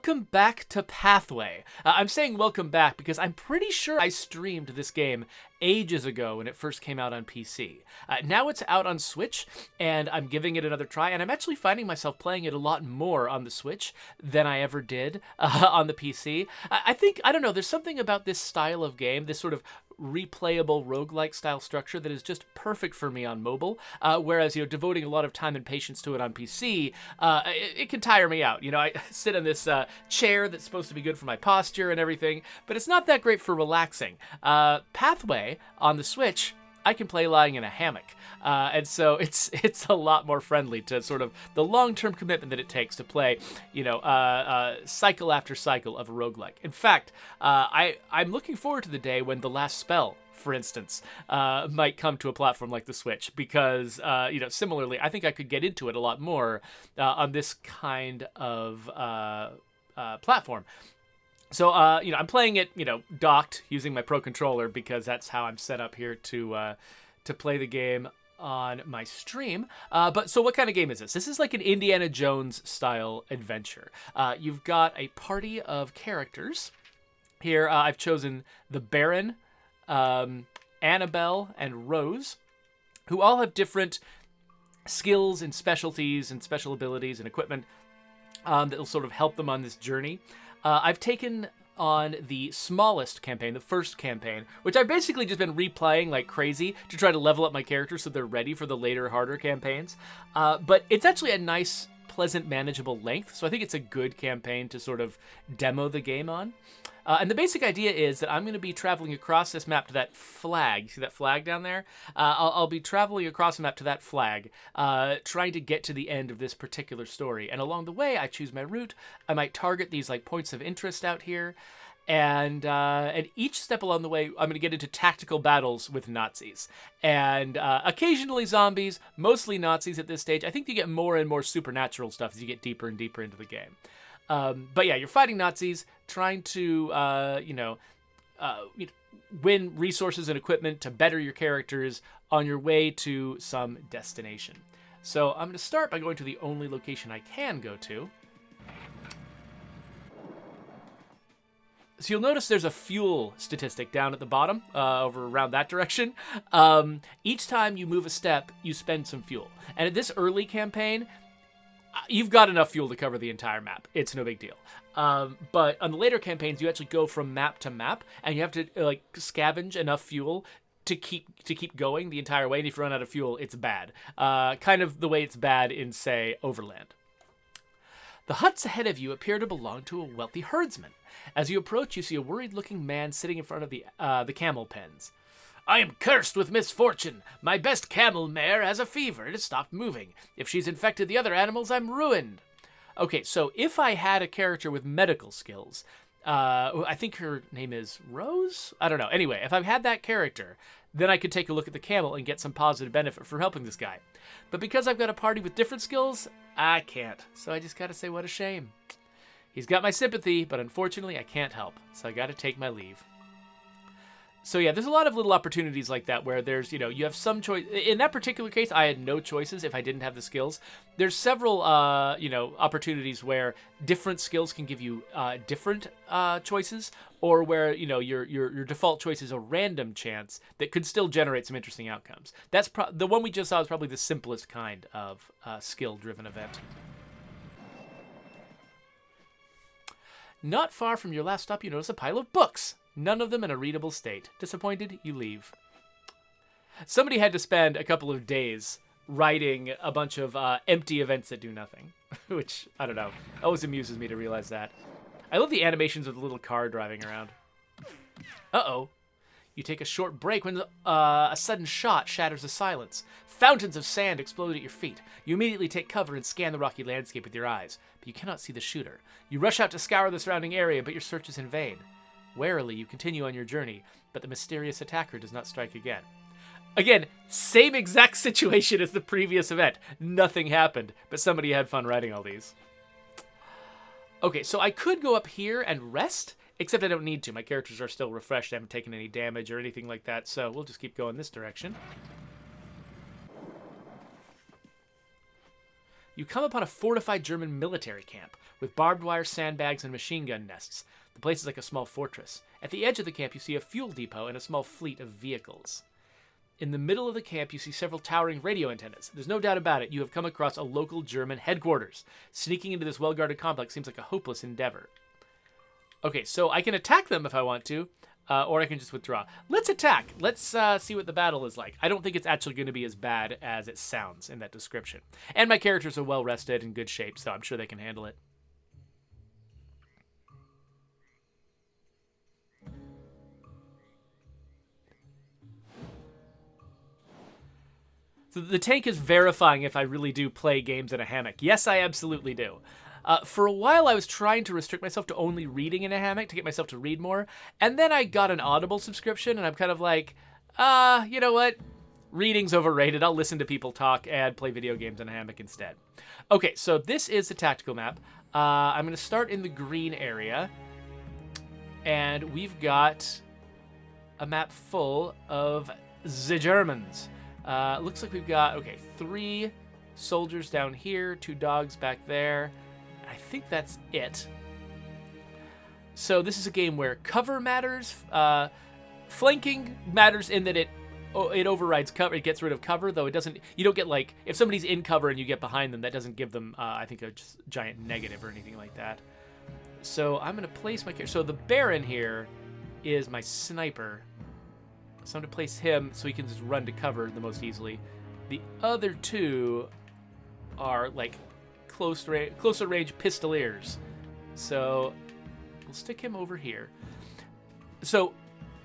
welcome back to Pathway. I'm saying welcome back because I'm pretty sure I streamed this game ages ago when it first came out on PC. Now it's out on Switch, and I'm giving it another try, and I'm actually finding myself playing it a lot more on the Switch than I ever did on the PC. I don't know, there's something about this style of game, this sort of replayable roguelike style structure that is just perfect for me on mobile, whereas, devoting a lot of time and patience to it on PC, it can tire me out. I sit on this chair that's supposed to be good for my posture and everything, but it's not that great for relaxing. Pathway on the Switch, I can play lying in a hammock. And so it's a lot more friendly to sort of the long-term commitment that it takes to play, cycle after cycle of a roguelike. In fact, I'm looking forward to the day when The Last Spell, for instance, might come to a platform like the Switch, because, similarly, I think I could get into it a lot more on this kind of platform. So, I'm playing it, docked using my Pro Controller because that's how I'm set up here to play the game on my stream. So what kind of game is this? This is like an Indiana Jones style adventure. You've got a party of characters. Here, I've chosen the Baron, Annabelle, and Rose, who all have different skills and specialties and special abilities and equipment that will sort of help them on this journey. I've taken on the smallest campaign, the first campaign, which I've basically just been replaying like crazy to try to level up my characters so they're ready for the later, harder campaigns. But it's actually a nice, pleasant, manageable length, so I think it's a good campaign to sort of demo the game on. And the basic idea is that I'm going to be traveling across this map to that flag. You see that flag down there? I'll be traveling across the map to that flag, trying to get to the end of this particular story. And along the way, I choose my route. I might target these like points of interest out here. And each step along the way, I'm going to get into tactical battles with Nazis. And occasionally zombies, mostly Nazis at this stage. I think you get more and more supernatural stuff as you get deeper and deeper into the game. But yeah, you're fighting Nazis, trying to, win resources and equipment to better your characters on your way to some destination. So I'm going to start by going to the only location I can go to. So you'll notice there's a fuel statistic down at the bottom, over around that direction. Each time you move a step, you spend some fuel. And at this early campaign, you've got enough fuel to cover the entire map. It's no big deal. But on the later campaigns, you actually go from map to map, and you have to scavenge enough fuel to keep going the entire way. And if you run out of fuel, it's bad. Kind of the way it's bad in, say, Overland. The huts ahead of you appear to belong to a wealthy herdsman. As you approach, you see a worried-looking man sitting in front of the camel pens. "I am cursed with misfortune. My best camel mare has a fever and has stopped moving. If she's infected the other animals, I'm ruined." Okay, so if I had a character with medical skills, I think her name is Rose? I don't know. Anyway, if I've had that character, then I could take a look at the camel and get some positive benefit from helping this guy. But because I've got a party with different skills, I can't. So I just gotta say, what a shame. He's got my sympathy, but unfortunately I can't help. So I gotta take my leave. So yeah, there's a lot of little opportunities like that where there's, you have some choice. In that particular case, I had no choices if I didn't have the skills. There's several, opportunities where different skills can give you different choices, or where, your default choice is a random chance that could still generate some interesting outcomes. That's the one we just saw is probably the simplest kind of skill-driven event. Not far from your last stop, you notice a pile of books. None of them in a readable state. Disappointed, you leave. Somebody had to spend a couple of days writing a bunch of empty events that do nothing, which, I don't know, always amuses me to realize that. I love the animations of the little car driving around. Uh-oh. You take a short break when a sudden shot shatters the silence. Fountains of sand explode at your feet. You immediately take cover and scan the rocky landscape with your eyes, but you cannot see the shooter. You rush out to scour the surrounding area, but your search is in vain. Warily, you continue on your journey, but the mysterious attacker does not strike again. Again, same exact situation as the previous event. Nothing happened, but somebody had fun writing all these. Okay, so I could go up here and rest, except I don't need to. My characters are still refreshed. I haven't taken any damage or anything like that, so we'll just keep going this direction. You come upon a fortified German military camp with barbed wire, sandbags, and machine gun nests. The place is like a small fortress. At the edge of the camp, you see a fuel depot and a small fleet of vehicles. In the middle of the camp, you see several towering radio antennas. There's no doubt about it, you have come across a local German headquarters. Sneaking into this well-guarded complex seems like a hopeless endeavor. Okay, so I can attack them if I want to, or I can just withdraw. Let's attack. Let's see what the battle is like. I don't think it's actually going to be as bad as it sounds in that description. And my characters are well-rested and in good shape, so I'm sure they can handle it. So the tank is verifying if I really do play games in a hammock. Yes, I absolutely do. For a while, I was trying to restrict myself to only reading in a hammock to get myself to read more. And then I got an Audible subscription, and I'm kind of like, you know what? Reading's overrated. I'll listen to people talk and play video games in a hammock instead. Okay, so this is the tactical map. I'm going to start in the green area. And we've got a map full of the Germans. Looks like we've got, 3 soldiers down here, 2 dogs back there. I think that's it. So this is a game where cover matters. Flanking matters in that it overrides cover. It gets rid of cover, though it doesn't. You don't get, like, if somebody's in cover and you get behind them, that doesn't give them, I think, a just giant negative or anything like that. So I'm going to place my character. So the Baron here is my sniper. So I'm going to place him so he can just run to cover the most easily. The other 2 are, like, closer range pistoliers. So we'll stick him over here. So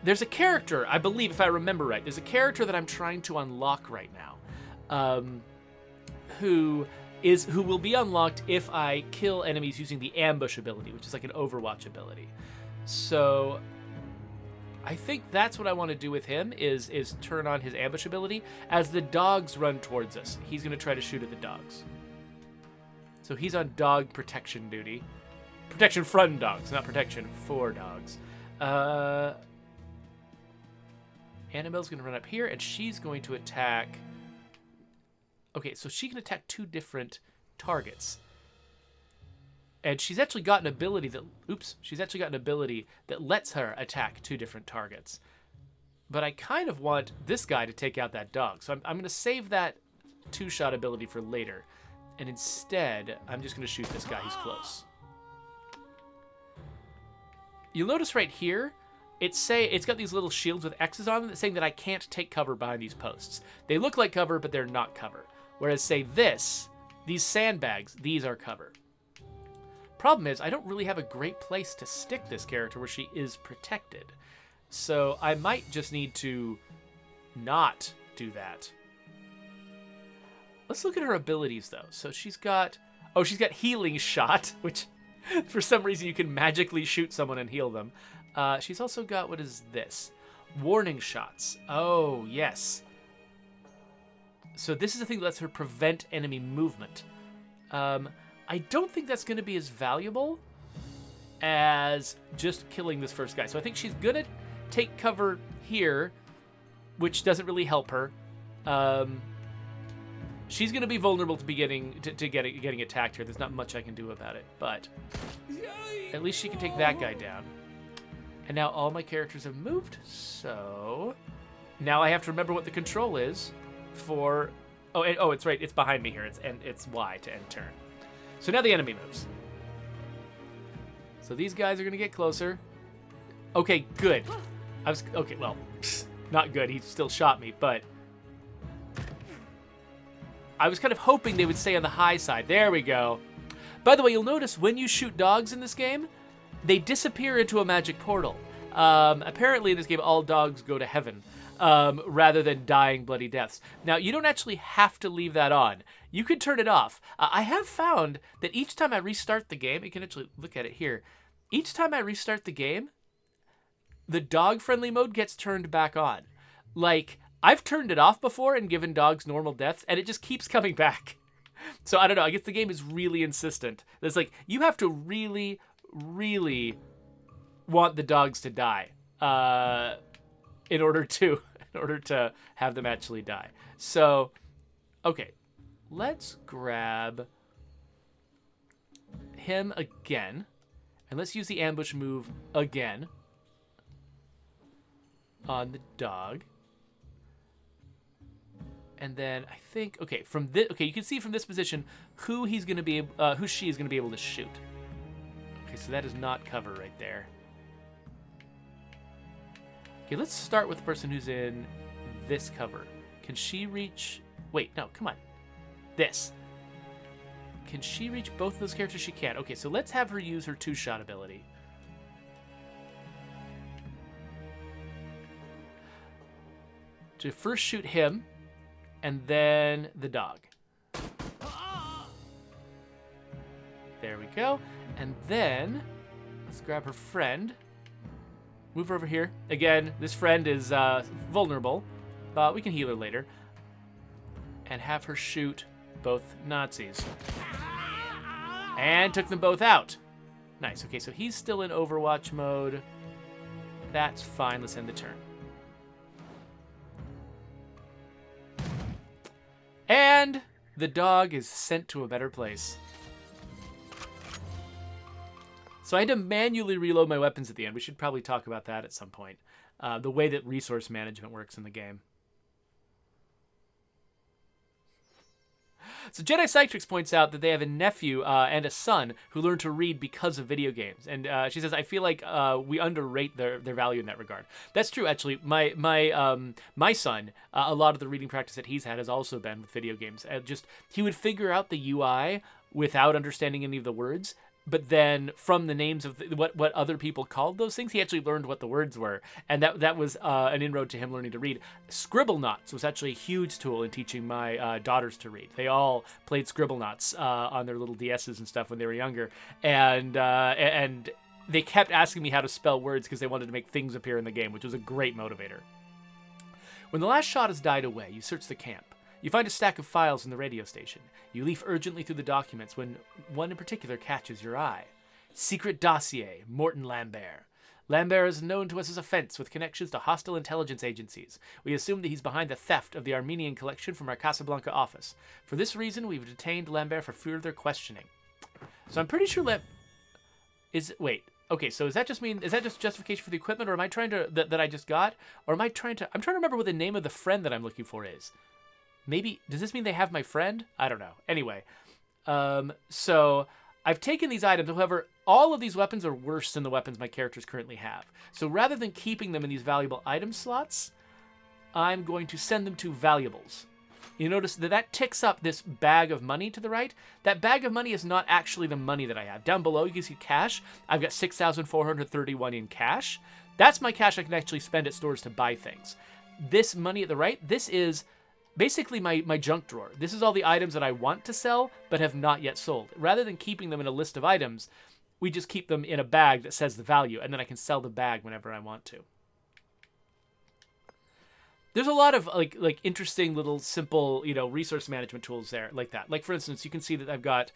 there's a character, I believe, if I remember right, there's a character that I'm trying to unlock right now, who will be unlocked if I kill enemies using the ambush ability, which is like an Overwatch ability. So I think that's what I want to do with him, is turn on his ambush ability. As the dogs run towards us, he's going to try to shoot at the dogs. So he's on dog protection duty. Protection from dogs, not protection for dogs. Annabelle's going to run up here, and she's going to attack... Okay, so she can attack 2 different targets. And she's actually got an ability that... Oops. She's actually got an ability that lets her attack 2 different targets. But I kind of want this guy to take out that dog. So I'm going to save that 2-shot ability for later. And instead, I'm just going to shoot this guy who's close. You'll notice right here, it's got these little shields with X's on them that's saying that I can't take cover behind these posts. They look like cover, but they're not cover. Whereas, say these sandbags, these are cover. Problem is, I don't really have a great place to stick this character where she is protected. So I might just need to not do that. Let's look at her abilities, though. So she's got Healing Shot, which for some reason you can magically shoot someone and heal them. She's also got, what is this? Warning Shots. Oh, yes. So this is the thing that lets her prevent enemy movement. I don't think that's going to be as valuable as just killing this first guy. So I think she's going to take cover here, which doesn't really help her. She's going to be vulnerable to getting attacked here. There's not much I can do about it, but at least she can take that guy down. And now all my characters have moved, so now I have to remember what the control is for... Oh, it's right. It's behind me here. It's Y to end turn. So now the enemy moves. So these guys are going to get closer. Okay, good. Okay, well, not good. He still shot me, but I was kind of hoping they would stay on the high side. There we go. By the way, you'll notice when you shoot dogs in this game, they disappear into a magic portal. Apparently in this game, all dogs go to heaven, rather than dying bloody deaths. Now, you don't actually have to leave that on. You can turn it off. I have found that each time I restart the game, you can actually look at it here. Each time I restart the game, the dog-friendly mode gets turned back on. Like, I've turned it off before and given dogs normal deaths, and it just keeps coming back. So, I don't know. I guess the game is really insistent. It's like, you have to really, really want the dogs to die in order to have them actually die. So, okay. Let's grab him again. And let's use the ambush move again on the dog. And then I think, okay, from this, okay, you can see from this position who she is going to be able to shoot. Okay, so that is not cover right there. Okay, let's start with the person who's in this cover. Can she reach? Wait, no, come on. This. Can she reach both of those characters? She can. Okay, so let's have her use her two-shot ability. To first shoot him, and then the dog. There we go. And then, let's grab her friend. Move her over here. Again, this friend is vulnerable, but we can heal her later. And have her shoot both Nazis. And took them both out. Nice. Okay, so he's still in Overwatch mode. That's fine. Let's end the turn. And the dog is sent to a better place. So I had to manually reload my weapons at the end. We should probably talk about that at some point. The way that resource management works in the game. So Jedi Cytrix points out that they have a nephew and a son who learned to read because of video games. And she says, I feel like we underrate their value in that regard. That's true, actually. My son, a lot of the reading practice that he's had has also been with video games. He would figure out the UI without understanding any of the words. But then from the names of what other people called those things, he actually learned what the words were. And that was an inroad to him learning to read. Scribblenauts was actually a huge tool in teaching my daughters to read. They all played Scribblenauts on their little DSs and stuff when they were younger. And they kept asking me how to spell words because they wanted to make things appear in the game, which was a great motivator. When the last shot has died away, you search the camp. You find a stack of files in the radio station. You leaf urgently through the documents when one in particular catches your eye. Secret dossier, Morton Lambert. Lambert is known to us as a fence with connections to hostile intelligence agencies. We assume that he's behind the theft of the Armenian collection from our Casablanca office. For this reason, we've detained Lambert for further questioning. So I'm pretty sure wait. Okay, so is that just justification for the equipment, or am I trying to that I just got, or am I trying to? I'm trying to remember what the name of the friend that I'm looking for is. Maybe, does this mean they have my friend? I don't know. Anyway, so I've taken these items. However, all of these weapons are worse than the weapons my characters currently have. So rather than keeping them in these valuable item slots, I'm going to send them to valuables. You notice that ticks up this bag of money to the right. That bag of money is not actually the money that I have. Down below, you can see cash. I've got 6,431 in cash. That's my cash I can actually spend at stores to buy things. This money at the right, this is basically my junk drawer. This is all the items that I want to sell but have not yet sold. Rather than keeping them in a list of items, we just keep them in a bag that says the value, and then I can sell the bag whenever I want to. There's a lot of like interesting little simple, resource management tools there like that. Like for instance, you can see that I've got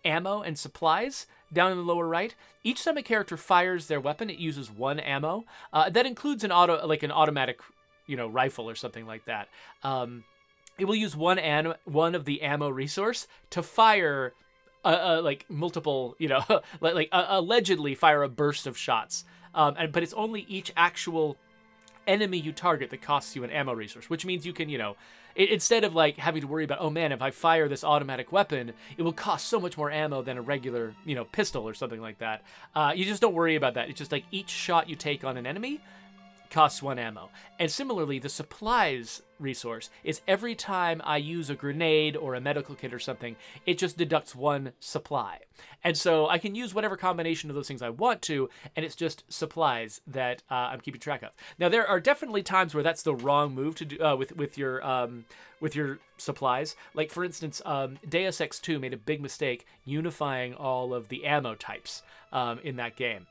ammo and supplies down in the lower right. Each time a character fires their weapon, it uses one ammo. That includes an automatic, rifle or something like that. It will use one of the ammo resource to fire multiple, allegedly fire a burst of shots. But it's only each actual enemy you target that costs you an ammo resource, which means you can, instead of having to worry about, oh man, if I fire this automatic weapon, it will cost so much more ammo than a regular, pistol or something like that. You just don't worry about that. It's just each shot you take on an enemy costs one ammo. And similarly, the supplies resource is every time I use a grenade or a medical kit or something, it just deducts one supply. And so I can use whatever combination of those things I want to, and it's just supplies that I'm keeping track of. Now, there are definitely times where that's the wrong move to do with your supplies. Like, for instance, Deus Ex 2 made a big mistake unifying all of the ammo types in that game.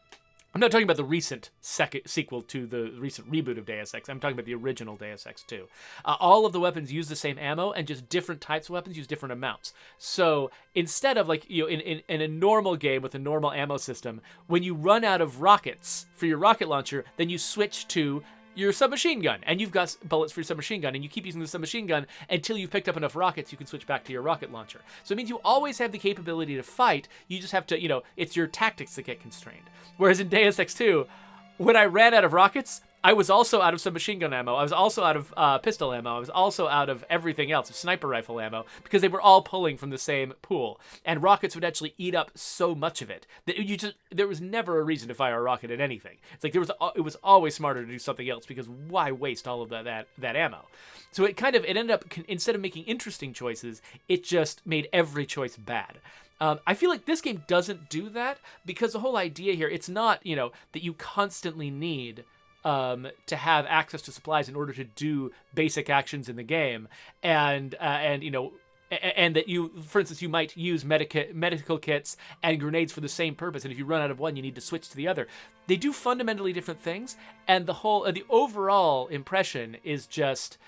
I'm not talking about the recent sequel to the recent reboot of Deus Ex. I'm talking about the original Deus Ex 2. All of the weapons use the same ammo, and just different types of weapons use different amounts. So instead of in a normal game with a normal ammo system, when you run out of rockets for your rocket launcher, then you switch to your submachine gun, and you've got bullets for your submachine gun, and you keep using the submachine gun until you've picked up enough rockets you can switch back to your rocket launcher. So it means you always have the capability to fight, you just have to, it's your tactics that get constrained. Whereas in Deus Ex 2, when I ran out of rockets, I was also out of submachine gun ammo, I was also out of pistol ammo, I was also out of everything else, of sniper rifle ammo, because they were all pulling from the same pool. And rockets would actually eat up so much of it that there was never a reason to fire a rocket at anything. It's like it was always smarter to do something else, because why waste all of that ammo? So it ended up, instead of making interesting choices, it just made every choice bad. I feel like this game doesn't do that, because the whole idea here, it's not, that you constantly need to have access to supplies in order to do basic actions in the game, and that you, for instance, you might use medical kits and grenades for the same purpose, and if you run out of one, you need to switch to the other. They do fundamentally different things, and the overall impression is just,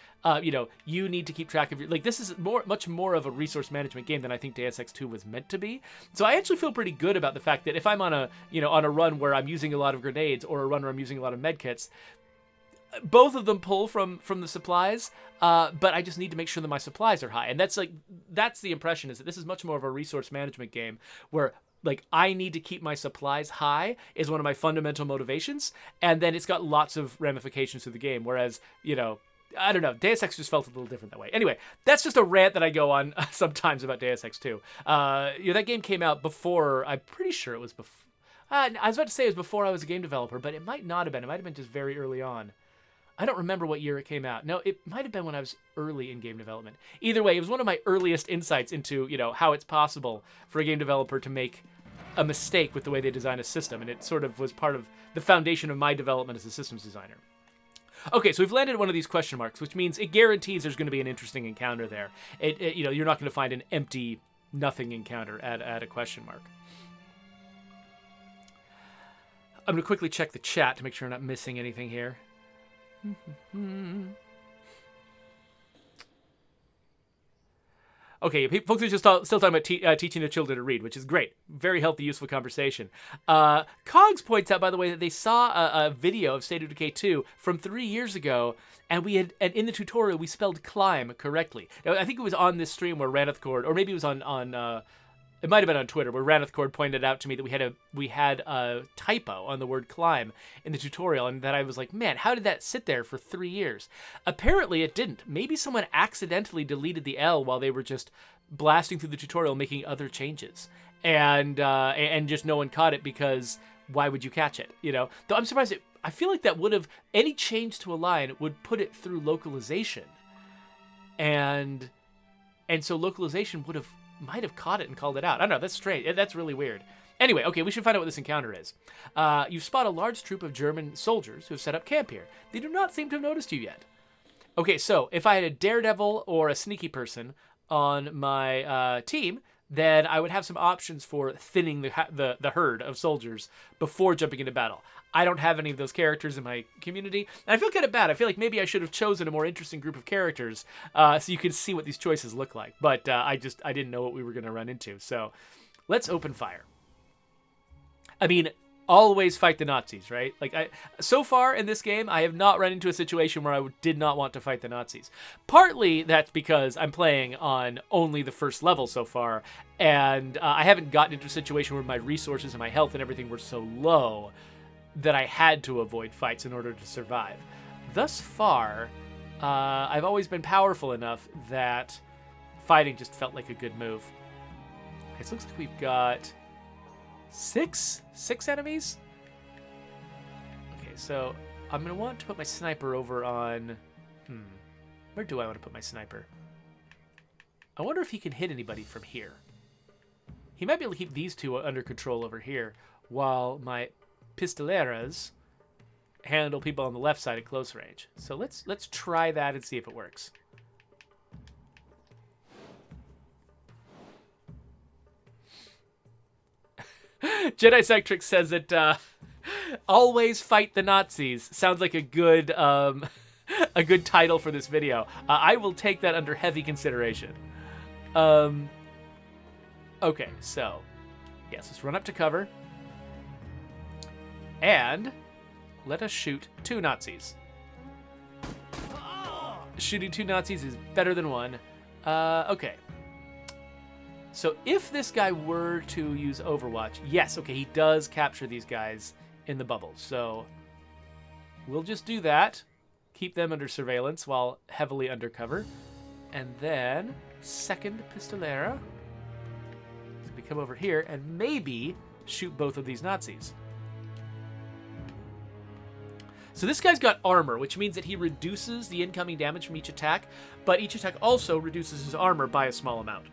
you need to keep track of your, this is much more of a resource management game than I think Deus Ex 2 was meant to be. So I actually feel pretty good about the fact that if I'm on a run where I'm using a lot of grenades, or a run where I'm using a lot of medkits, both of them pull from the supplies, but I just need to make sure that my supplies are high. And that's the impression, is that this is much more of a resource management game where I need to keep my supplies high is one of my fundamental motivations, and then it's got lots of ramifications to the game, whereas, I don't know, Deus Ex just felt a little different that way. Anyway, that's just a rant that I go on sometimes about Deus Ex 2. That game came out before, I'm pretty sure it was before, I was about to say it was before I was a game developer, but it might not have been. It might have been just very early on. I don't remember what year it came out. No, it might have been when I was early in game development. Either way, it was one of my earliest insights into, how it's possible for a game developer to make a mistake with the way they design a system, and it sort of was part of the foundation of my development as a systems designer. Okay, so we've landed one of these question marks, which means it guarantees there's going to be an interesting encounter there. You're not going to find an empty, nothing encounter at a question mark. I'm going to quickly check the chat to make sure I'm not missing anything here. Okay, folks are just still talking about teaching their children to read, which is great. Very healthy, useful conversation. Cogs points out, by the way, that they saw a video of State of Decay 2 from 3 years ago, and in the tutorial, we spelled climb correctly. Now, I think it was on this stream where Ranithcord, or maybe it was on it might have been on Twitter, where Ranithcord pointed out to me that we had a typo on the word climb in the tutorial, and that I was like, man, how did that sit there for 3 years? Apparently it didn't. Maybe someone accidentally deleted the L while they were just blasting through the tutorial, making other changes. And just no one caught it, because why would you catch it? Though I'm surprised, I feel like that would have, any change to a line would put it through localization. And so localization might have caught it and called it out. I don't know, that's strange. That's really weird. Anyway, okay, we should find out what this encounter is. You spot a large troop of German soldiers who have set up camp here. They do not seem to have noticed you yet. Okay, so if I had a daredevil or a sneaky person on my team, then I would have some options for thinning the herd of soldiers before jumping into battle. I don't have any of those characters in my community, and I feel kind of bad. I feel like maybe I should have chosen a more interesting group of characters so you can see what these choices look like. But I didn't know what we were going to run into. So let's open fire. I mean, always fight the Nazis, right? So far in this game, I have not run into a situation where I did not want to fight the Nazis. Partly that's because I'm playing on only the first level so far, and I haven't gotten into a situation where my resources and my health and everything were so low that I had to avoid fights in order to survive. Thus far, I've always been powerful enough that fighting just felt like a good move. Okay, so it looks like we've got six enemies? Okay, so I'm going to want to put my sniper over on... Where do I want to put my sniper? I wonder if he can hit anybody from here. He might be able to keep these two under control over here, while my pistoleras handle people on the left side at close range. So let's try that and see if it works. Jedi Sectrix says that always fight the Nazis sounds like a good title for this video. I will take that under heavy consideration. Okay, so yes, let's run up to cover. And let us shoot 2 Nazis. Shooting 2 Nazis is better than 1. Okay. So if this guy were to use Overwatch, yes, okay, he does capture these guys in the bubbles. So we'll just do that. Keep them under surveillance while heavily undercover. And then second Pistolera. So we come over here and maybe shoot both of these Nazis. So this guy's got armor, which means that he reduces the incoming damage from each attack, but each attack also reduces his armor by a small amount.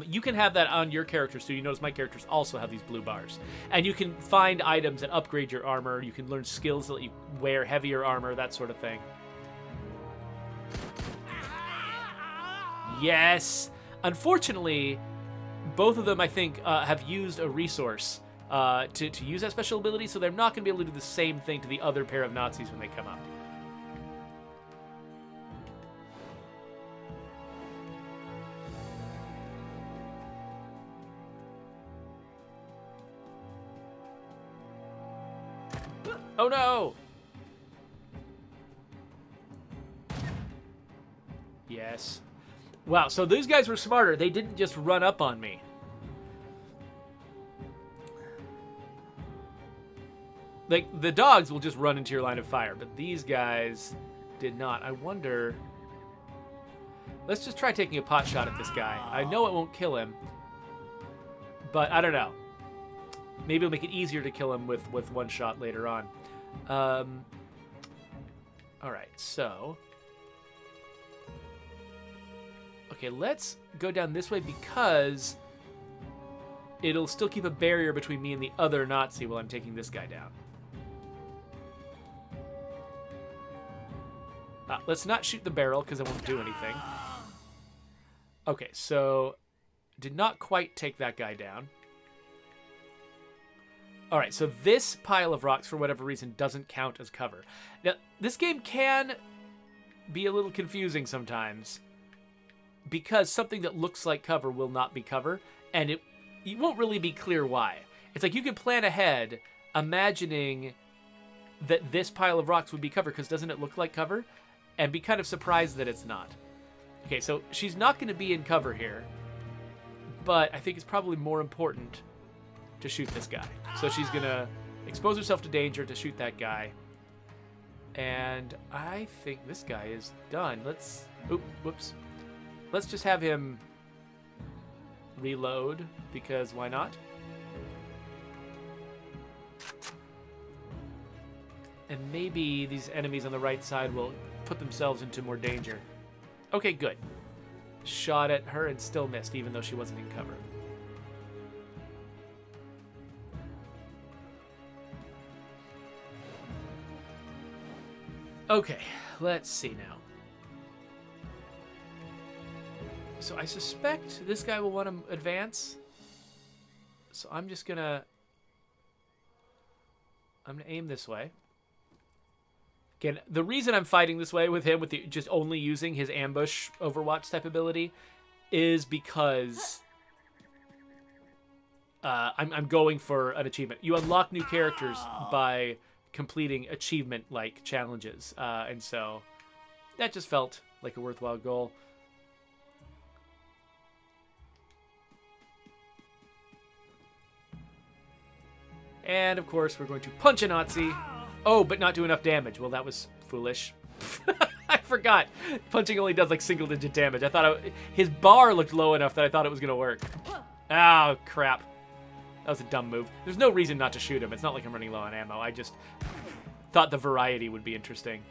You can have that on your characters, so you notice my characters also have these blue bars. And you can find items that upgrade your armor. You can learn skills that let you wear heavier armor, that sort of thing. Yes! Unfortunately, both of them, I think, have used a resource to use that special ability, so they're not going to be able to do the same thing to the other pair of Nazis when they come up. Oh no! Yes. Wow, so these guys were smarter. They didn't just run up on me. Like, the dogs will just run into your line of fire, but these guys did not. I wonder... Let's just try taking a pot shot at this guy. I know it won't kill him, but I don't know. Maybe it'll make it easier to kill him with one shot later on. Alright, so... Okay, let's go down this way because it'll still keep a barrier between me and the other Nazi while I'm taking this guy down. Let's not shoot the barrel because it won't do anything. Okay, so did not quite take that guy down. All right, so this pile of rocks, for whatever reason, doesn't count as cover. Now, this game can be a little confusing sometimes because something that looks like cover will not be cover, and it won't really be clear why. It's like you can plan ahead imagining that this pile of rocks would be cover because doesn't it look like cover? And be kind of surprised that it's not. Okay, so she's not going to be in cover here, but I think it's probably more important to shoot this guy. So she's going to expose herself to danger to shoot that guy. And I think this guy is done. Let's... Oop, whoops. Let's just have him reload, because why not? And maybe these enemies on the right side will put themselves into more danger. Okay, good. Shot at her and still missed, even though she wasn't in cover. Okay, let's see now. So I suspect this guy will want to advance. So I'm just gonna... I'm gonna aim this way. Again, the reason I'm fighting this way with him, with just only using his ambush Overwatch type ability, is because I'm going for an achievement. You unlock new characters by completing achievement-like challenges, and so that just felt like a worthwhile goal. And, of course, we're going to punch a Nazi. Oh, but not do enough damage. Well, that was foolish. I forgot. Punching only does, like, single-digit damage. I thought his bar looked low enough that I thought it was going to work. Oh, crap. That was a dumb move. There's no reason not to shoot him. It's not like I'm running low on ammo. I just thought the variety would be interesting.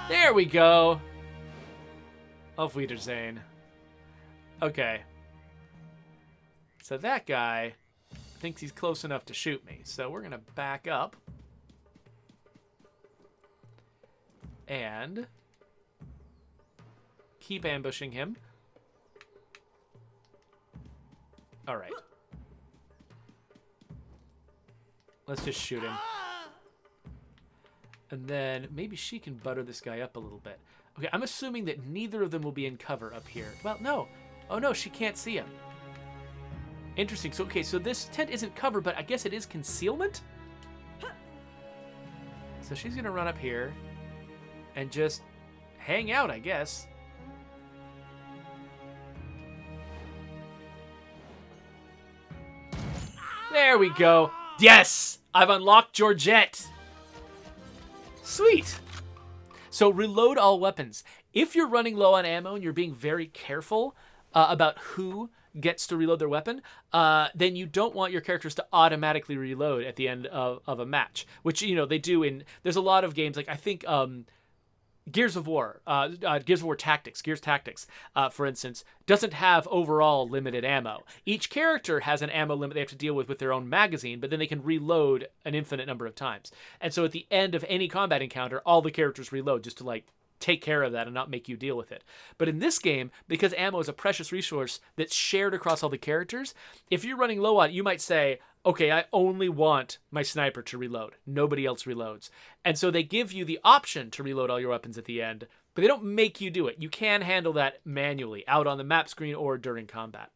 There we go. Auf Wiedersehen. Okay. So that guy thinks he's close enough to shoot me. So we're going to back up. And keep ambushing him. All right. Let's just shoot him. And then maybe she can butter this guy up a little bit. Okay, I'm assuming that neither of them will be in cover up here. Well, no. Oh, no, she can't see him. Interesting. So, okay, so this tent isn't cover, but I guess it is concealment? So she's going to run up here and just hang out, I guess. There we go. Yes! I've unlocked Georgette. Sweet. So reload all weapons. If you're running low on ammo and you're being very careful about who gets to reload their weapon, then you don't want your characters to automatically reload at the end of a match, which, you know, they do in... There's a lot of games, like I think Gears of War Tactics, Gears Tactics, for instance, doesn't have overall limited ammo. Each character has an ammo limit they have to deal with their own magazine, but then they can reload an infinite number of times. And so at the end of any combat encounter, all the characters reload just to, like, take care of that and not make you deal with it. But in this game, because ammo is a precious resource that's shared across all the characters, if you're running low on it, you might say, okay, I only want my sniper to reload. Nobody else reloads. And so they give you the option to reload all your weapons at the end, but they don't make you do it. You can handle that manually out on the map screen or during combat.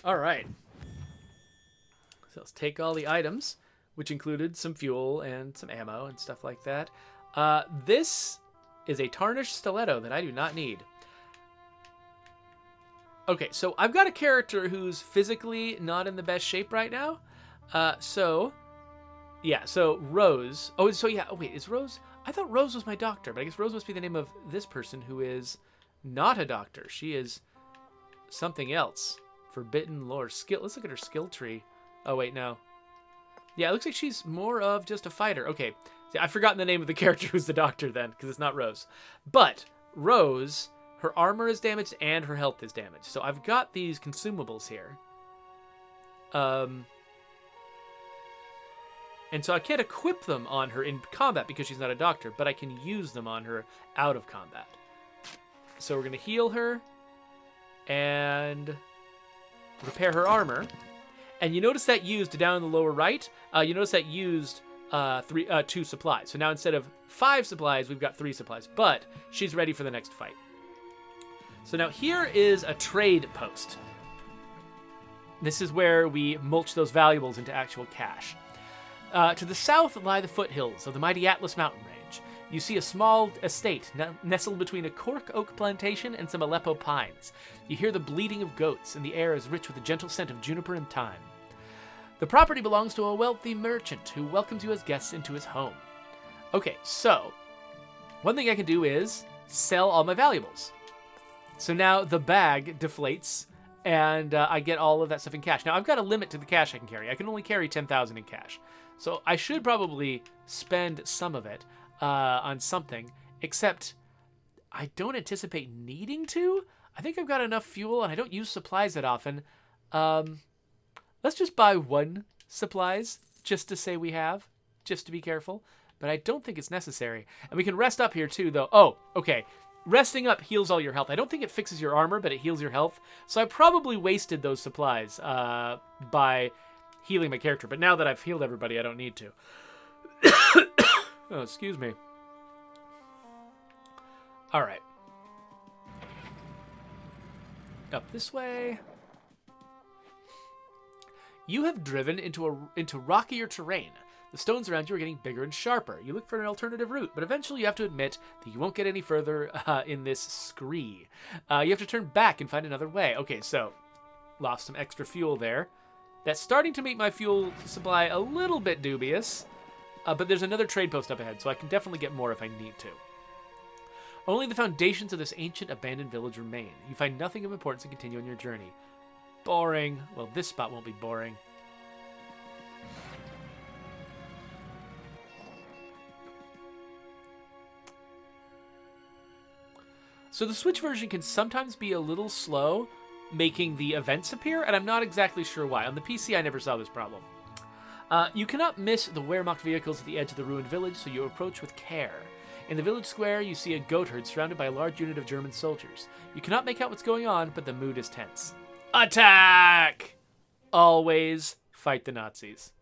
All right. So let's take all the items, which included some fuel and some ammo and stuff like that. This is a tarnished stiletto that I do not need. Okay, so I've got a character who's physically not in the best shape right now. So Rose. Oh, so yeah. Oh, wait, is Rose? I thought Rose was my doctor, but I guess Rose must be the name of this person who is not a doctor. She is something else. Forbidden lore. Skill. Let's look at her skill tree. Oh, wait, no. Yeah, it looks like she's more of just a fighter. Okay. See, I've forgotten the name of the character who's the doctor then, because it's not Rose. But Rose, her armor is damaged and her health is damaged. So I've got these consumables here. And so I can't equip them on her in combat because she's not a doctor, but I can use them on her out of combat. So we're going to heal her and repair her armor. And you notice that used down in the lower right, you notice that used 2 supplies. So now instead of 5 supplies, we've got 3 supplies. But she's ready for the next fight. So now here is a trade post. This is where we mulch those valuables into actual cash. To the south lie the foothills of the mighty Atlas mountain range. You see a small estate nestled between a cork oak plantation and some Aleppo pines. You hear the bleating of goats, and the air is rich with the gentle scent of juniper and thyme. The property belongs to a wealthy merchant who welcomes you as guests into his home. Okay, so one thing I can do is sell all my valuables. So now the bag deflates, and I get all of that stuff in cash. Now, I've got a limit to the cash I can carry. I can only carry 10,000 in cash. So I should probably spend some of it on something, except I don't anticipate needing to. I think I've got enough fuel, and I don't use supplies that often. Let's just buy 1 supplies, just to say we have, just to be careful. But I don't think it's necessary. And we can rest up here, too, though. Oh, okay. Resting up heals all your health. I don't think it fixes your armor, but it heals your health. So I probably wasted those supplies by healing my character. But now that I've healed everybody, I don't need to. Oh, excuse me. All right. Up this way. You have driven into rockier terrain. The stones around you are getting bigger and sharper. You look for an alternative route, but eventually you have to admit that you won't get any further in this scree. You have to turn back and find another way. Okay, so lost some extra fuel there. That's starting to make my fuel supply a little bit dubious, but there's another trade post up ahead, so I can definitely get more if I need to. Only the foundations of this ancient abandoned village remain. You find nothing of importance and continue on your journey. Boring. Well, this spot won't be boring. So the Switch version can sometimes be a little slow making the events appear, and I'm not exactly sure why. On the PC, I never saw this problem. You cannot miss the Wehrmacht vehicles at the edge of the ruined village, so you approach with care. In the village square, you see a goat herd surrounded by a large unit of German soldiers. You cannot make out what's going on, but the mood is tense. Attack! Always fight the Nazis.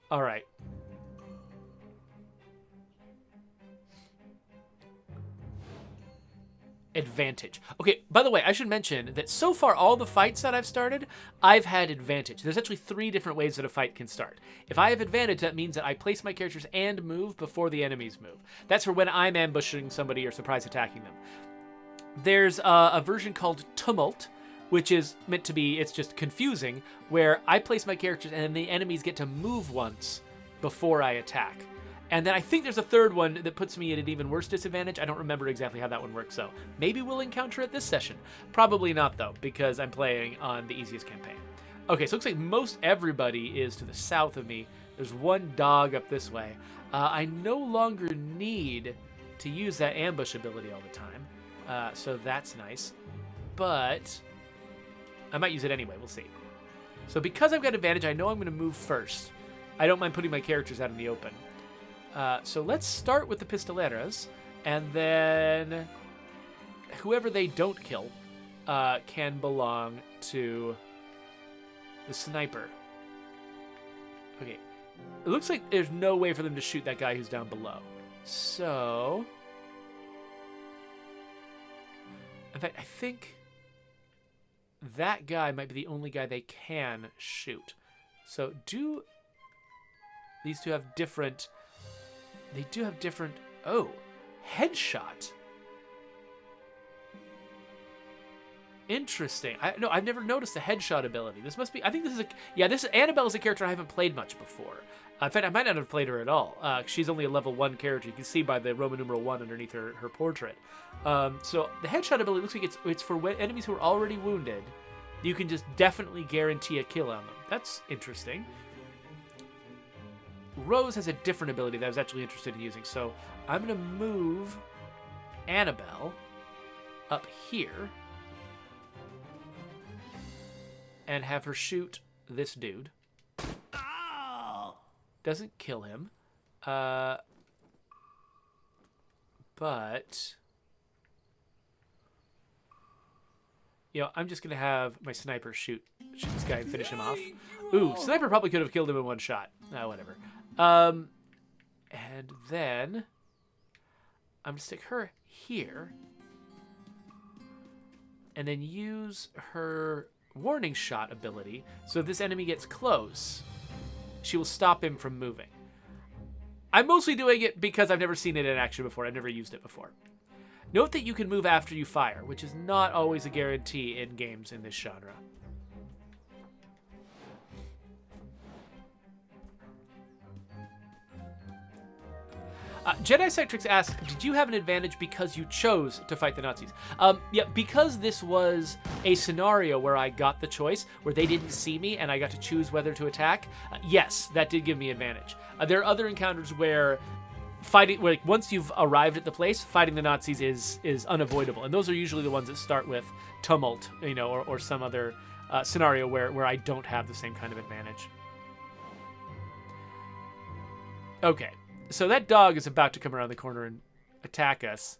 All right. advantage. Okay, by the way, I should mention that so far all the fights that I've started, I've had advantage. There's actually 3 different ways that a fight can start. If I have advantage, that means that I place my characters and move before the enemies move. That's for when I'm ambushing somebody or surprise attacking them. There's a version called Tumult, which is meant to be, it's just confusing, where I place my characters and then the enemies get to move once before I attack. And then I think there's a third one that puts me at an even worse disadvantage. I don't remember exactly how that one works, so maybe we'll encounter it this session. Probably not, though, because I'm playing on the easiest campaign. Okay, so it looks like most everybody is to the south of me. There's one dog up this way. I no longer need to use that ambush ability all the time, so that's nice. But I might use it anyway. We'll see. So because I've got advantage, I know I'm going to move first. I don't mind putting my characters out in the open. So let's start with the pistoleras, and then whoever they don't kill can belong to the sniper. Okay, it looks like there's no way for them to shoot that guy who's down below. So, in fact, I think that guy might be the only guy they can shoot. So do these two have different... They do have different... Oh, headshot. Interesting. No, I've never noticed the headshot ability. This must be... I think this is a... Yeah, Annabelle is a character I haven't played much before. In fact, I might not have played her at all. She's only a level 1 character. You can see by the Roman numeral 1 underneath her portrait. So the headshot ability looks like it's for enemies who are already wounded. You can just definitely guarantee a kill on them. That's interesting. Rose has a different ability that I was actually interested in using. So I'm going to move Annabelle up here and have her shoot this dude. Oh! Doesn't kill him. But I'm just going to have my sniper shoot this guy and finish him off. Ooh, sniper probably could have killed him in one shot. Whatever. And then I'm going to stick her here and then use her warning shot ability. So if this enemy gets close, she will stop him from moving. I'm mostly doing it because I've never seen it in action before. I've never used it before. Note that you can move after you fire, which is not always a guarantee in games in this genre. Jedi Sectrix asks, did you have an advantage because you chose to fight the Nazis? Yeah, because this was a scenario where I got the choice, where they didn't see me and I got to choose whether to attack, yes, that did give me advantage. There are other encounters where once you've arrived at the place, fighting the Nazis is unavoidable. And those are usually the ones that start with tumult, or some other scenario where I don't have the same kind of advantage. Okay. So that dog is about to come around the corner and attack us.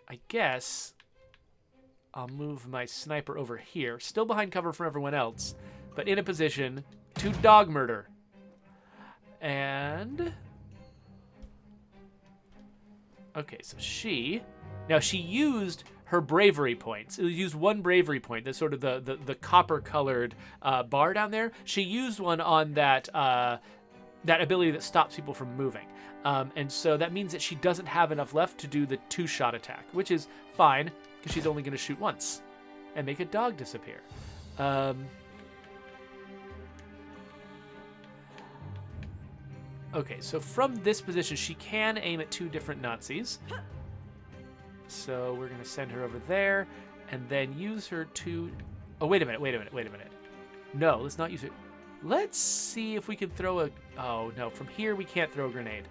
I guess I'll move my sniper over here, still behind cover from everyone else, but in a position to dog murder. And... okay, so she used her bravery points. It used one bravery point, that's sort of the copper-colored bar down there. She used one on that ability that stops people from moving. And so that means that she doesn't have enough left to do the 2-shot attack, which is fine, because she's only going to shoot once and make a dog disappear. Okay, so from this position, she can aim at 2 different Nazis. So we're going to send her over there and then use her to... oh, wait a minute. No, let's not use it. Let's see if we can throw a... oh, no, from here we can't throw a grenade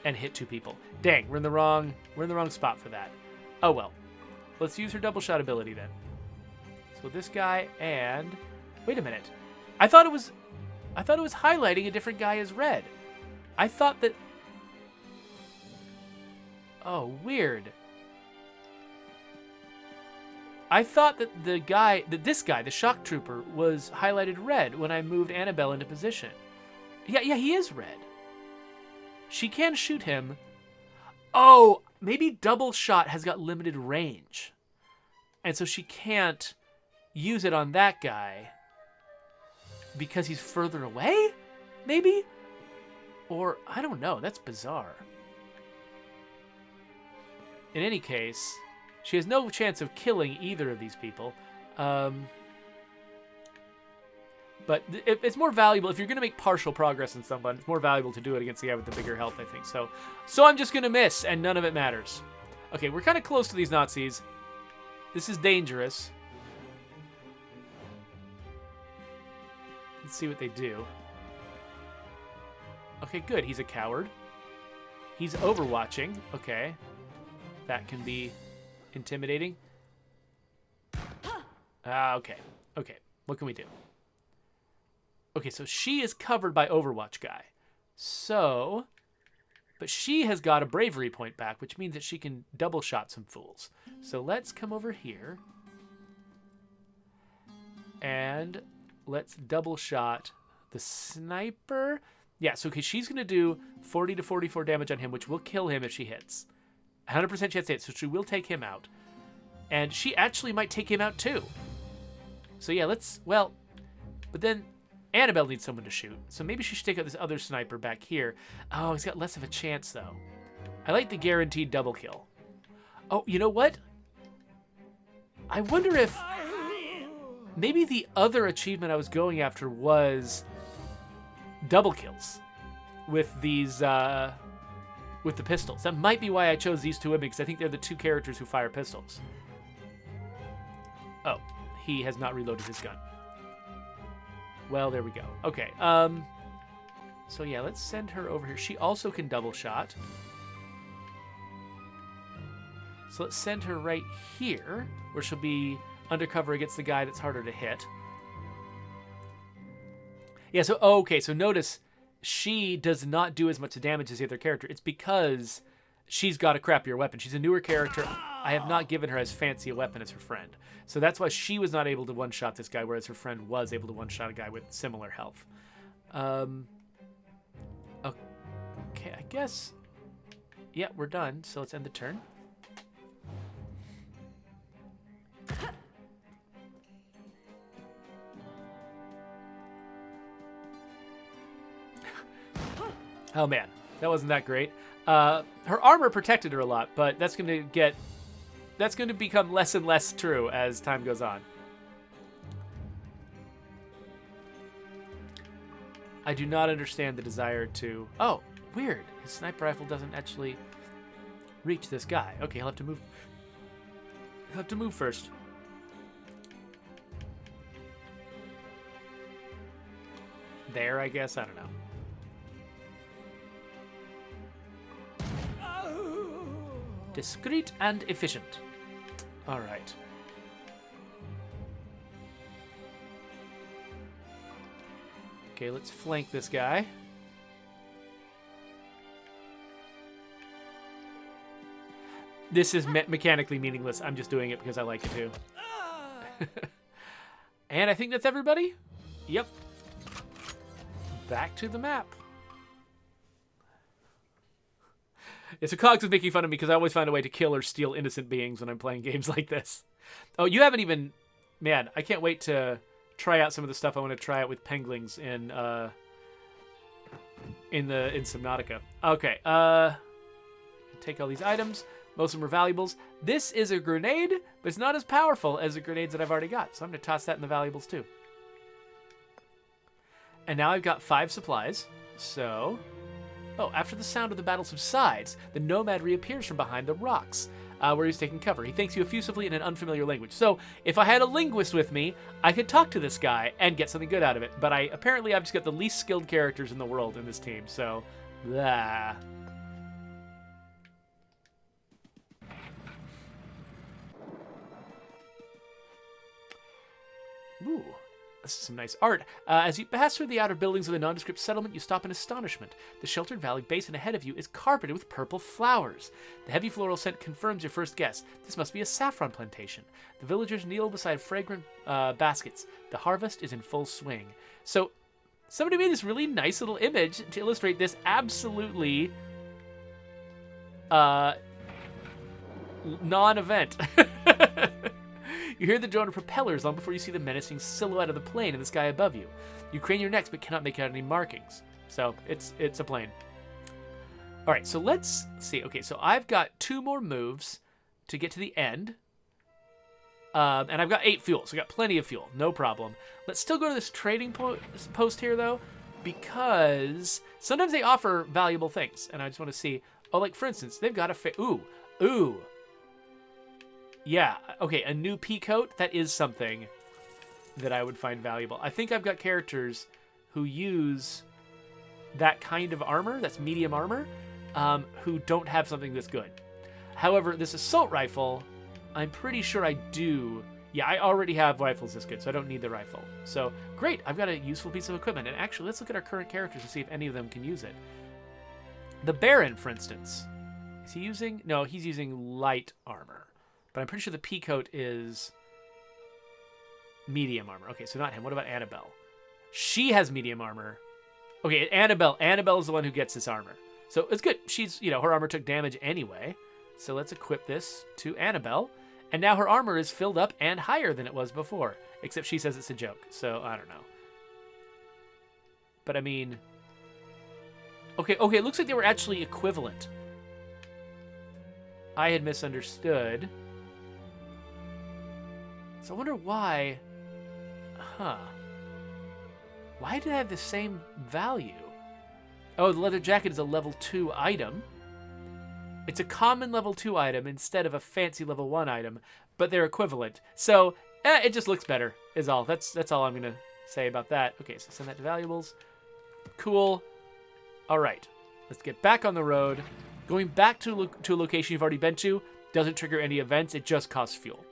and hit 2 people. Dang, we're in the wrong spot for that. Oh, well. Let's use her double shot ability then. So this guy and... wait a minute. I thought it was highlighting a different guy as red. I thought that... oh, weird. I thought that this guy, the shock trooper, was highlighted red when I moved Annabelle into position. Yeah, he is red. She can shoot him. Oh, maybe double shot has got limited range. And so she can't use it on that guy because he's further away? Maybe? Or, I don't know. That's bizarre. In any case, she has no chance of killing either of these people. But it's more valuable. If you're going to make partial progress in someone, it's more valuable to do it against the guy with the bigger health, I think. So I'm just going to miss, and none of it matters. Okay, we're kind of close to these Nazis. This is dangerous. Let's see what they do. Okay, good. He's a coward. He's overwatching. Okay. That can be intimidating. Okay. Okay. What can we do? Okay, so she is covered by Overwatch guy. So, but she has got a bravery point back, which means that she can double shot some fools. So let's come over here. And let's double shot the sniper. Yeah, so okay, she's going to do 40 to 44 damage on him, which will kill him if she hits. 100% chance to hit, so she will take him out. And she actually might take him out too. So yeah, well, but then Annabelle needs someone to shoot, so maybe she should take out this other sniper back here. Oh, he's got less of a chance, though. I like the guaranteed double kill. Oh, you know what? I wonder if maybe the other achievement I was going after was double kills with these, with the pistols. That might be why I chose these two women, because I think they're the two characters who fire pistols. Oh, he has not reloaded his gun. Well, there we go. Okay, so yeah, let's send her over here. She also can double shot. So let's send her right here, where she'll be undercover against the guy that's harder to hit. Yeah, so, okay, so notice she does not do as much damage as the other character. It's because she's got a crappier weapon. She's a newer character. I have not given her as fancy a weapon as her friend. So that's why she was not able to one-shot this guy, whereas her friend was able to one-shot a guy with similar health. Okay, I guess... Yeah, we're done, so let's end the turn. Oh man, that wasn't that great. Her armor protected her a lot, but that's going to become less and less true as time goes on. I do not understand the desire to... Oh, weird. His sniper rifle doesn't actually reach this guy. Okay, he'll have to move. He'll have to move first. There, I guess. I don't know. Discreet and efficient. All right. Okay, let's flank this guy. This is mechanically meaningless. I'm just doing it because I like it too. And I think that's everybody. Yep. Back to the map. Yeah, so Cogs was making fun of me because I always find a way to kill or steal innocent beings when I'm playing games like this. Oh, you haven't even... Man, I can't wait to try out some of the stuff I want to try out with penglings in Subnautica. Okay, take all these items. Most of them are valuables. This is a grenade, but it's not as powerful as the grenades that I've already got, so I'm going to toss that in the valuables too. And now I've got 5 supplies, so... Oh, after the sound of the battle subsides, the nomad reappears from behind the rocks, where he's taking cover. He thanks you effusively in an unfamiliar language. So, if I had a linguist with me, I could talk to this guy and get something good out of it. But apparently I've just got the least skilled characters in the world in this team, so... Blah. Ooh. This is some nice art. As you pass through the outer buildings of the nondescript settlement, you stop in astonishment. The sheltered valley basin ahead of you is carpeted with purple flowers. The heavy floral scent confirms your first guess. This must be a saffron plantation. The villagers kneel beside fragrant baskets. The harvest is in full swing. So, somebody made this really nice little image to illustrate this absolutely non-event. You hear the drone of propellers long before you see the menacing silhouette of the plane in the sky above you. You crane your necks but cannot make out any markings. So it's a plane. All right, so let's see. Okay, so I've got 2 more moves to get to the end. And I've got 8 fuel, so I got plenty of fuel. No problem. Let's still go to this trading post here, though, because sometimes they offer valuable things. And I just want to see. Oh, like, for instance, they've got a... Ooh. Yeah, okay, a new pea coat. That is something that I would find valuable. I think I've got characters who use that kind of armor, that's medium armor, who don't have something this good. However, this assault rifle, I'm pretty sure I do. Yeah, I already have rifles this good, so I don't need the rifle. So, great, I've got a useful piece of equipment. And actually, let's look at our current characters and see if any of them can use it. The Baron, for instance. Is he using... No, he's using light armor. But I'm pretty sure the pea coat is medium armor. Okay, so not him. What about Annabelle? She has medium armor. Okay, Annabelle. Annabelle is the one who gets this armor. So it's good. She's, her armor took damage anyway. So let's equip this to Annabelle. And now her armor is filled up and higher than it was before. Except she says it's a joke. So I don't know. But I mean... Okay, it looks like they were actually equivalent. I had misunderstood. So I wonder why... Why did I have the same value? Oh, the leather jacket is a level 2 item. It's a common level 2 item instead of a fancy level 1 item, but they're equivalent. So, it just looks better, is all. That's all I'm going to say about that. Okay, so send that to valuables. Cool. All right. Let's get back on the road. Going back to a location you've already been to doesn't trigger any events. It just costs fuel.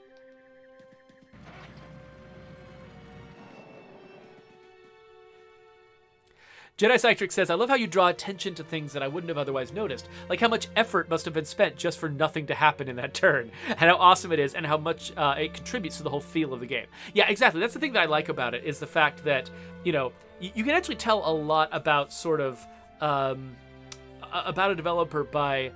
Jedi Cytric says, I love how you draw attention to things that I wouldn't have otherwise noticed, like how much effort must have been spent just for nothing to happen in that turn, and how awesome it is, and how much it contributes to the whole feel of the game. Yeah, exactly. That's the thing that I like about it, is the fact that, you can actually tell a lot about sort of, about a developer by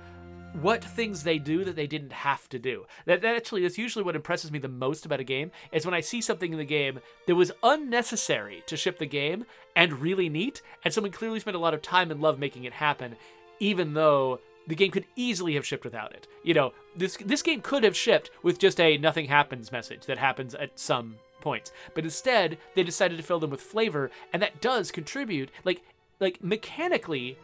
what things they do that they didn't have to do. That's usually what impresses me the most about a game, is when I see something in the game that was unnecessary to ship the game and really neat, and someone clearly spent a lot of time and love making it happen, even though the game could easily have shipped without it. This game could have shipped with just a nothing happens message that happens at some points, but instead they decided to fill them with flavor, and that does contribute, like mechanically.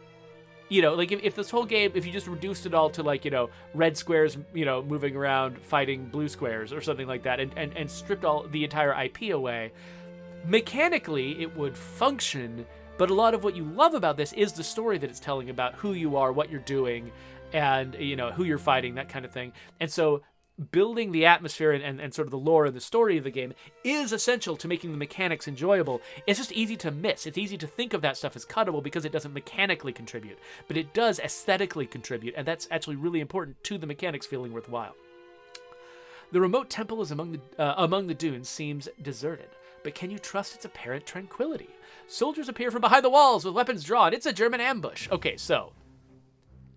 If this whole game, if you just reduced it all to red squares, moving around fighting blue squares or something like that, and stripped all the entire IP away, mechanically it would function. But a lot of what you love about this is the story that it's telling about who you are, what you're doing, and who you're fighting, that kind of thing. And so building the atmosphere and sort of the lore and the story of the game is essential to making the mechanics enjoyable. It's just easy to miss. It's easy to think of that stuff as cuttable because it doesn't mechanically contribute, but it does aesthetically contribute, and that's actually really important to the mechanics feeling worthwhile. The remote temple is among the dunes seems deserted, but can you trust its apparent tranquility? Soldiers appear from behind the walls with weapons drawn. It's a German ambush. Okay, so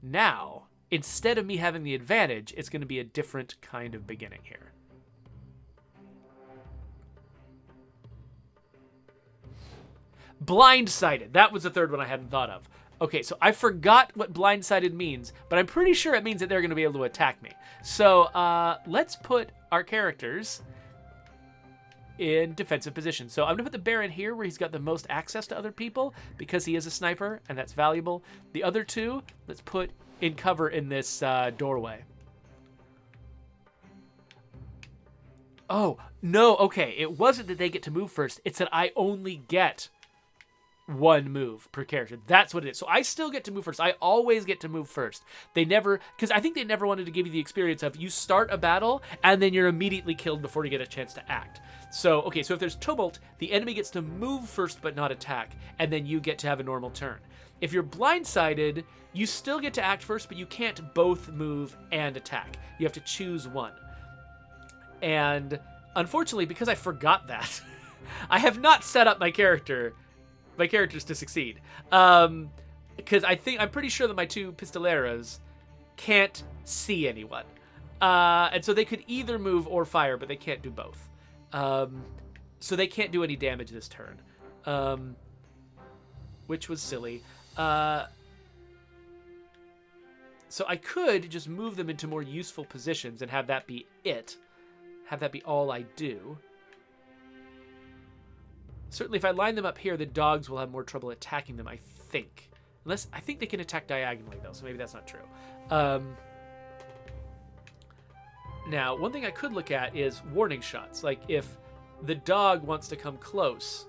now, instead of me having the advantage, it's going to be a different kind of beginning here. Blindsided. That was the third one I hadn't thought of. Okay, so I forgot what blindsided means, but I'm pretty sure it means that they're going to be able to attack me. So let's put our characters in defensive position. So I'm going to put the Baron here where he's got the most access to other people because he is a sniper, and that's valuable. The other two, let's put in cover in this doorway. Oh, no, okay. It wasn't that they get to move first. It's that I only get one move per character. That's what it is. So I still get to move first. I always get to move first. They never, because I think they never wanted to give you the experience of you start a battle and then you're immediately killed before you get a chance to act. So, okay, so if there's tumult, the enemy gets to move first but not attack, and then you get to have a normal turn. If you're blindsided, you still get to act first, but you can't both move and attack. You have to choose one. And unfortunately, because I forgot that, I have not set up my characters to succeed. Because I'm pretty sure that my two pistoleros can't see anyone. And so they could either move or fire, but they can't do both. So they can't do any damage this turn, which was silly. So I could just move them into more useful positions and have that be it. Have that be all I do. Certainly if I line them up here, the dogs will have more trouble attacking them, I think. Unless, I think they can attack diagonally, though, so maybe that's not true. Now, one thing I could look at is warning shots. Like, if the dog wants to come close,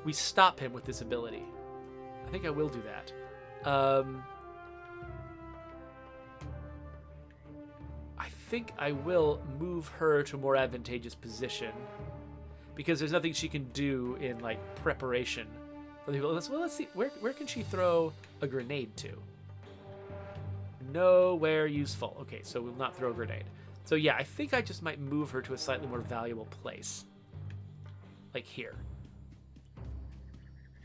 we stop him with this ability. I think I will do that. I think I will move her to a more advantageous position because there's nothing she can do in, like, preparation. Well, let's see. Where can she throw a grenade to? Nowhere useful. Okay, so we'll not throw a grenade. So yeah, I think I just might move her to a slightly more valuable place. Like here.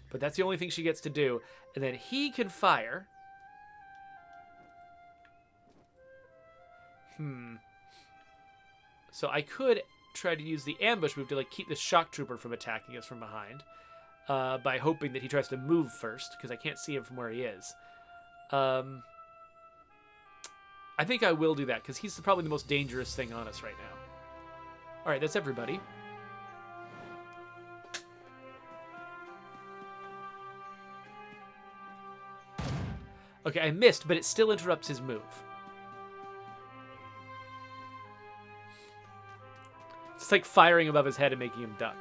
But that's the only thing she gets to do. And then he can fire. So I could try to use the ambush move to like keep this shock trooper from attacking us from behind. By hoping that he tries to move first, because I can't see him from where he is. I think I will do that, because he's probably the most dangerous thing on us right now. Alright, that's everybody. Okay, I missed, but it still interrupts his move. It's like firing above his head and making him duck.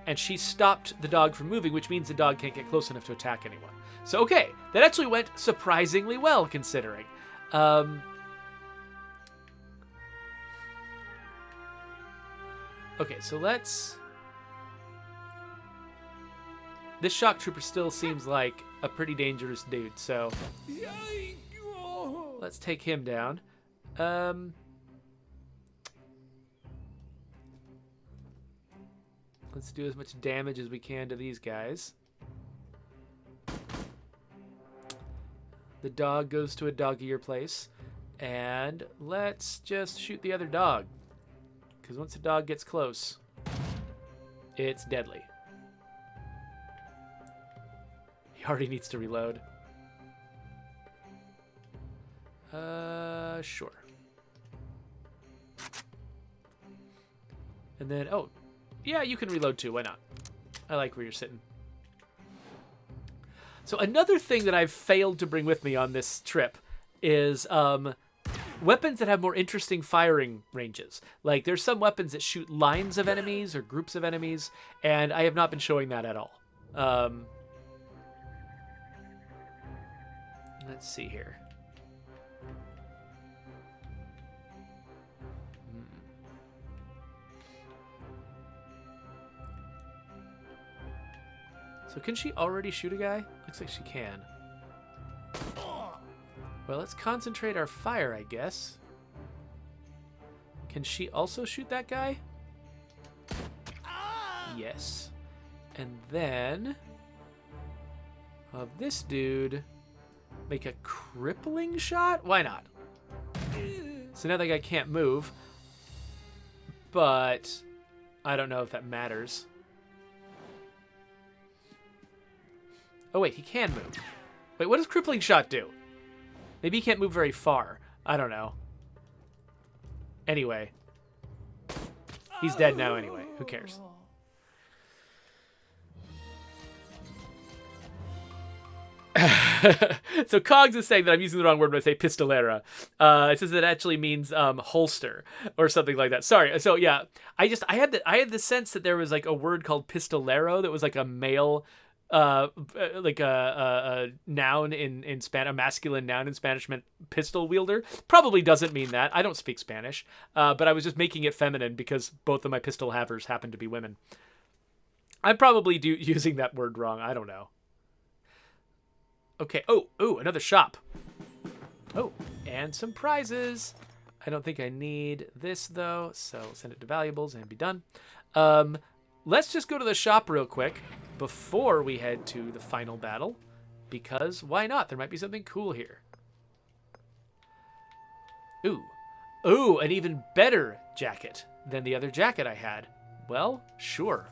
And she stopped the dog from moving, which means the dog can't get close enough to attack anyone. So, okay, that actually went surprisingly well, considering. Okay, so let's... This shock trooper still seems like a pretty dangerous dude, so... Let's take him down. Let's do as much damage as we can to these guys. The dog goes to a dog-ear place. And let's just shoot the other dog. Because once the dog gets close, it's deadly. He already needs to reload. Sure. And then, oh, yeah, you can reload too. Why not? I like where you're sitting. So another thing that I've failed to bring with me on this trip is weapons that have more interesting firing ranges. Like, there's some weapons that shoot lines of enemies or groups of enemies, and I have not been showing that at all. Let's see here. So can she already shoot a guy? Looks like she can. Well, let's concentrate our fire, I guess. Can she also shoot that guy? Yes. And then... of this dude... make a crippling shot? Why not? So now that guy can't move. But... I don't know if that matters. Oh, wait, he can move. Wait, what does crippling shot do? Maybe he can't move very far. I don't know. Anyway. He's dead now anyway. Who cares? So Cogs is saying that I'm using the wrong word when I say pistolera. It says it actually means holster or something like that. Sorry. So yeah, I had the sense that there was like a word called pistolero that was like a male like a noun in Spanish, a masculine noun in Spanish meant pistol wielder. Probably doesn't mean that. I don't speak Spanish, but I was just making it feminine because both of my pistol havers happen to be women. I'm probably using that word wrong. I don't know. Okay. Oh, another shop. Oh, and some prizes. I don't think I need this though, so send it to valuables and be done. Let's just go to the shop real quick before we head to the final battle. Because why not? There might be something cool here. Ooh. Ooh, an even better jacket than the other jacket I had. Well, sure.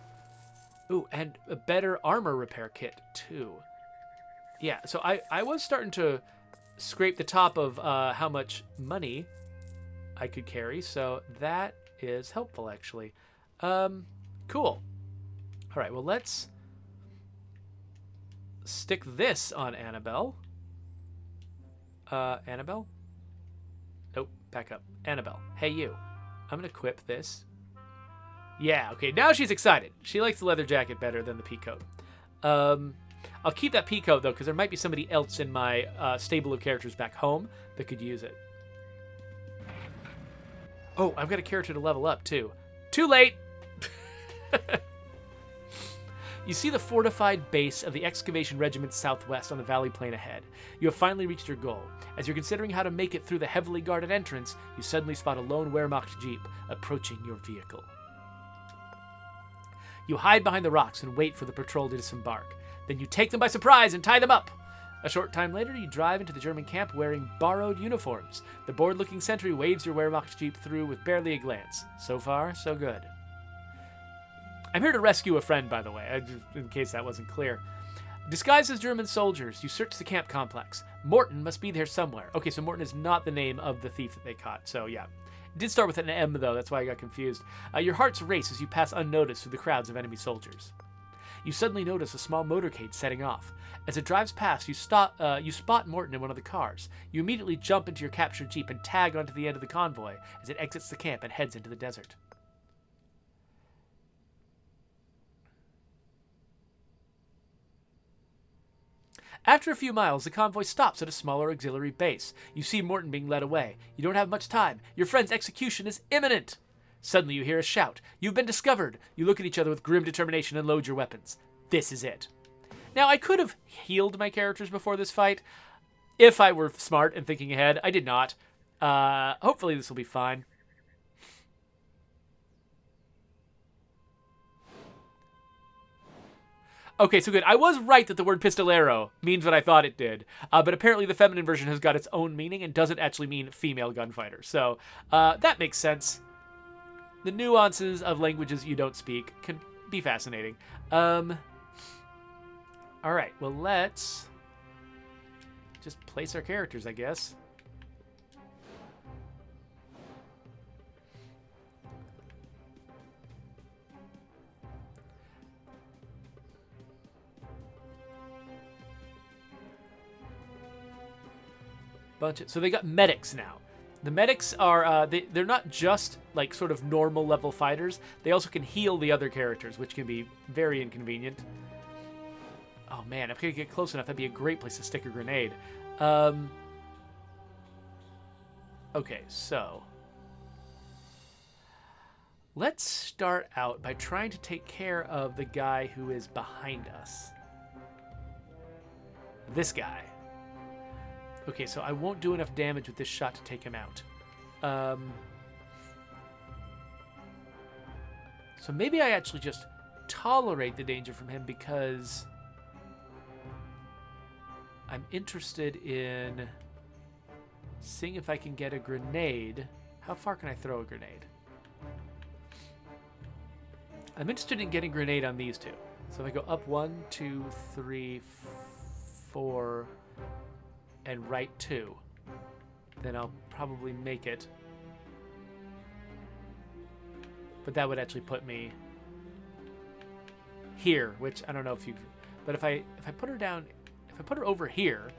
Ooh, and a better armor repair kit, too. Yeah, so I was starting to scrape the top of how much money I could carry, so that is helpful, actually. Cool. All right, well, let's stick this on Annabelle. Annabelle? Nope, back up. Annabelle, hey you. I'm gonna equip this. Yeah, okay, now she's excited. She likes the leather jacket better than the peacoat. I'll keep that peacoat, though, because there might be somebody else in my stable of characters back home that could use it. Oh, I've got a character to level up, too. Too late! You see the fortified base of the Excavation Regiment Southwest on the Valley Plain ahead. You have finally reached your goal. As you're considering how to make it through the heavily guarded entrance, you suddenly spot a lone Wehrmacht jeep approaching your vehicle. You hide behind the rocks and wait for the patrol to disembark. Then you take them by surprise and tie them up. A short time later, you drive into the German camp wearing borrowed uniforms. The bored-looking sentry waves your Wehrmacht jeep through with barely a glance. So far, so good. I'm here to rescue a friend, by the way, in case that wasn't clear. Disguised as German soldiers, you search the camp complex. Morton must be there somewhere. Okay, so Morton is not the name of the thief that they caught, so yeah. It did start with an M, though, that's why I got confused. Your hearts race as you pass unnoticed through the crowds of enemy soldiers. You suddenly notice a small motorcade setting off. As it drives past, you spot Morton in one of the cars. You immediately jump into your captured jeep and tag onto the end of the convoy as it exits the camp and heads into the desert. After a few miles, the convoy stops at a smaller auxiliary base. You see Morton being led away. You don't have much time. Your friend's execution is imminent. Suddenly you hear a shout. You've been discovered. You look at each other with grim determination and load your weapons. This is it. Now, I could have healed my characters before this fight, if I were smart and thinking ahead. I did not. Hopefully this will be fine. Okay, so good. I was right that the word pistolero means what I thought it did, but apparently the feminine version has got its own meaning and doesn't actually mean female gunfighter. So that makes sense. The nuances of languages you don't speak can be fascinating. All right, well, let's just place our characters, I guess. So they got medics now. The medics are, they're not just like sort of normal level fighters. They also can heal the other characters, which can be very inconvenient. Oh man, if I could get close enough, that'd be a great place to stick a grenade. Okay, so let's start out by trying to take care of the guy who is behind us. This guy. Okay, so I won't do enough damage with this shot to take him out. So maybe I actually just tolerate the danger from him because I'm interested in seeing if I can get a grenade. How far can I throw a grenade? I'm interested in getting a grenade on these two. So if I go up 1, 2, 3, 4... and right 2, then I'll probably make it. But that would actually put me here, which I don't know if you. But if I put her down, if I put her over here,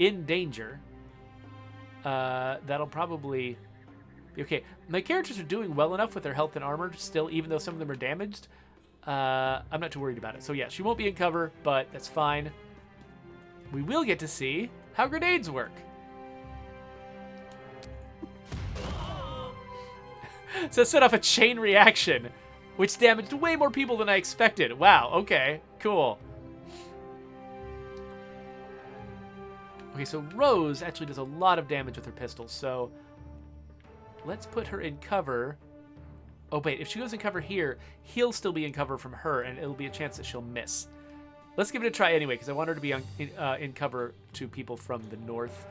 in danger, that'll probably be okay. My characters are doing well enough with their health and armor still, even though some of them are damaged. I'm not too worried about it. So yeah, she won't be in cover, but that's fine. We will get to see how grenades work. So set off a chain reaction, which damaged way more people than I expected. Wow, okay, cool. Okay, so Rose actually does a lot of damage with her pistols, so let's put her in cover. Oh wait, if she goes in cover here, he'll still be in cover from her, and it'll be a chance that she'll miss. let's give it a try anyway, because I want her to be in cover to people from the north.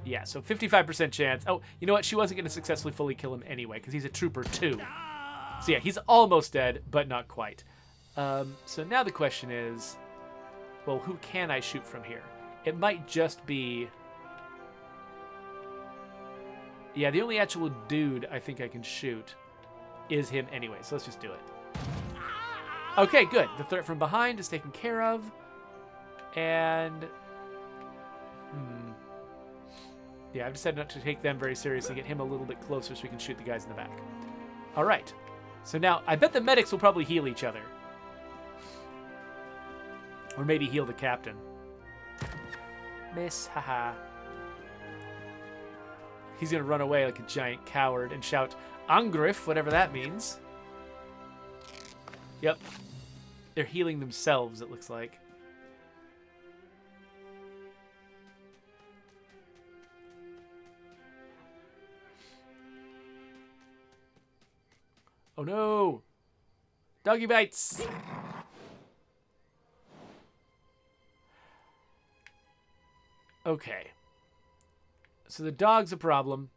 Yeah, so 55% chance. Oh, you know what? She wasn't going to successfully fully kill him anyway, because he's a trooper too. So yeah, he's almost dead, but not quite. So now the question is, well, who can I shoot from here? It might just be... Yeah, the only actual dude I think I can shoot is him anyway, so let's just do it. Okay, good. The threat from behind is taken care of. And... Yeah, I've decided not to take them very seriously, get him a little bit closer so we can shoot the guys in the back. All right. So now, I bet the medics will probably heal each other. Or maybe heal the captain. Miss, haha. He's going to run away like a giant coward and shout, Angriff, whatever that means. Yep. They're healing themselves, it looks like. Oh no! Doggy bites! Okay. So the dog's a problem.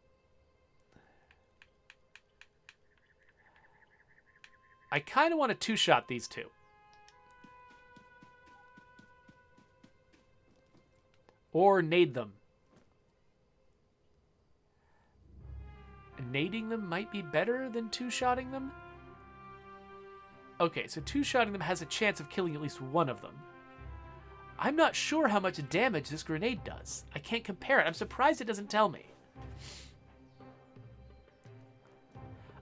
I kind of want to two-shot these two. Or nade them. Nading them might be better than two-shotting them? Okay, so two-shotting them has a chance of killing at least one of them. I'm not sure how much damage this grenade does. I can't compare it. I'm surprised it doesn't tell me.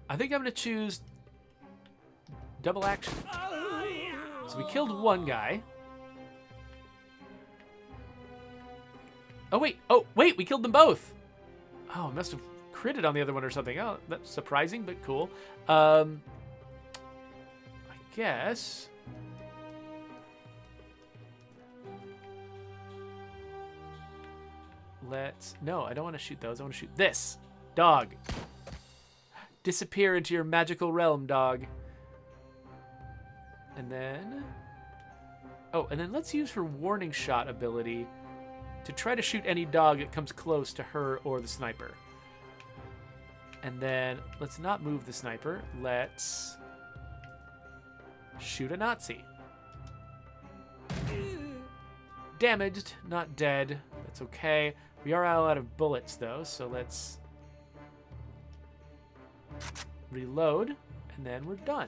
I think I'm going to choose double action. So we killed one guy. Oh, wait, we killed them both. Oh, I must have critted on the other one or something. Oh, that's surprising, but cool. I guess... No, I don't want to shoot those. I want to shoot this. Dog. Disappear into your magical realm, dog. And then... Oh, and then let's use her warning shot ability to try to shoot any dog that comes close to her or the sniper. And then let's not move the sniper. Let's shoot a Nazi. Damaged, not dead. That's okay. We are all out of bullets, though, so let's reload, and then we're done.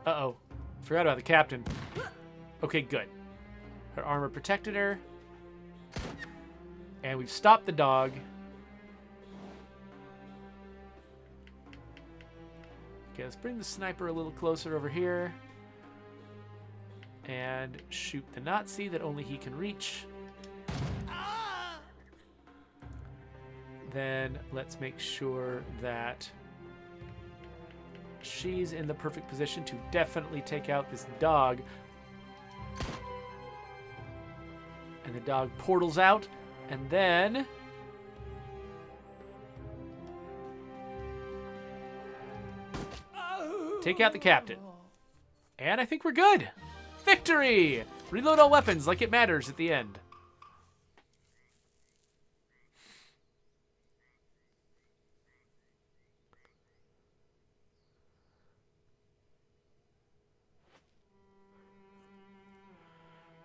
Uh-oh. Forgot about the captain. Okay, good. Her armor protected her. And we've stopped the dog. Okay, let's bring the sniper a little closer over here. And shoot the Nazi that only he can reach. Then let's make sure that she's in the perfect position to definitely take out this dog. And the dog portals out, and then... take out the captain. And I think we're good. Victory! Reload all weapons like it matters at the end.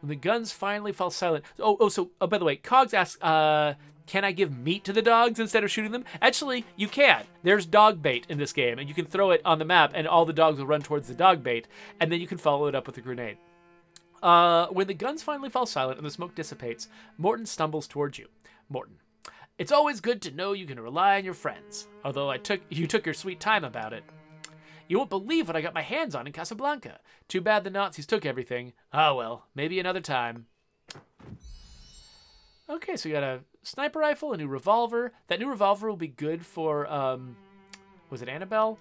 When the guns finally fall silent... So, by the way, Cogs asks, can I give meat to the dogs instead of shooting them? Actually, you can. There's dog bait in this game, and you can throw it on the map, and all the dogs will run towards the dog bait, and then you can follow it up with a grenade. When the guns finally fall silent and the smoke dissipates, Morton stumbles towards you. Morton: it's always good to know you can rely on your friends, although you took your sweet time about it. You won't believe what I got my hands on in Casablanca. Too bad the Nazis took everything. Ah, well, maybe another time. Okay, so we got a sniper rifle, a new revolver. That new revolver will be good for, was it Annabelle?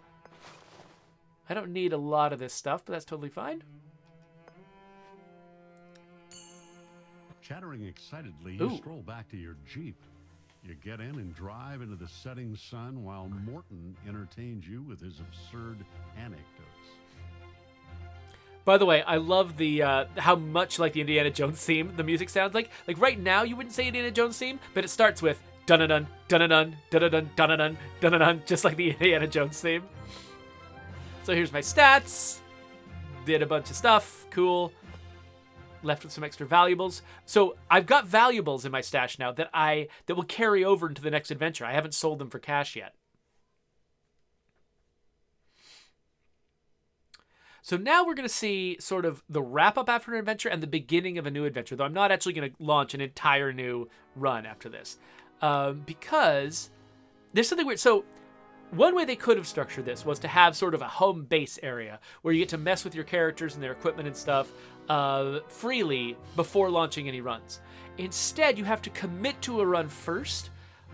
I don't need a lot of this stuff, but that's totally fine. Chattering excitedly, you stroll back to your Jeep. You get in and drive into the setting sun while Morton entertains you with his absurd anecdotes. By the way, I love the how much like the Indiana Jones theme the music sounds like. Like right now, you wouldn't say Indiana Jones theme, but it starts with dun-dun-dun, dun-dun-dun, dun-dun-dun, dun-dun-dun, dun-dun-dun, just like the Indiana Jones theme. So here's my stats. Did a bunch of stuff. Cool. Left with some extra valuables. So I've got valuables in my stash now that will carry over into the next adventure. I haven't sold them for cash yet. So now we're going to see sort of the wrap-up after an adventure and the beginning of a new adventure, though I'm not actually going to launch an entire new run after this. Because there's something weird. So one way they could have structured this was to have sort of a home base area where you get to mess with your characters and their equipment and stuff freely before launching any runs. Instead, you have to commit to a run first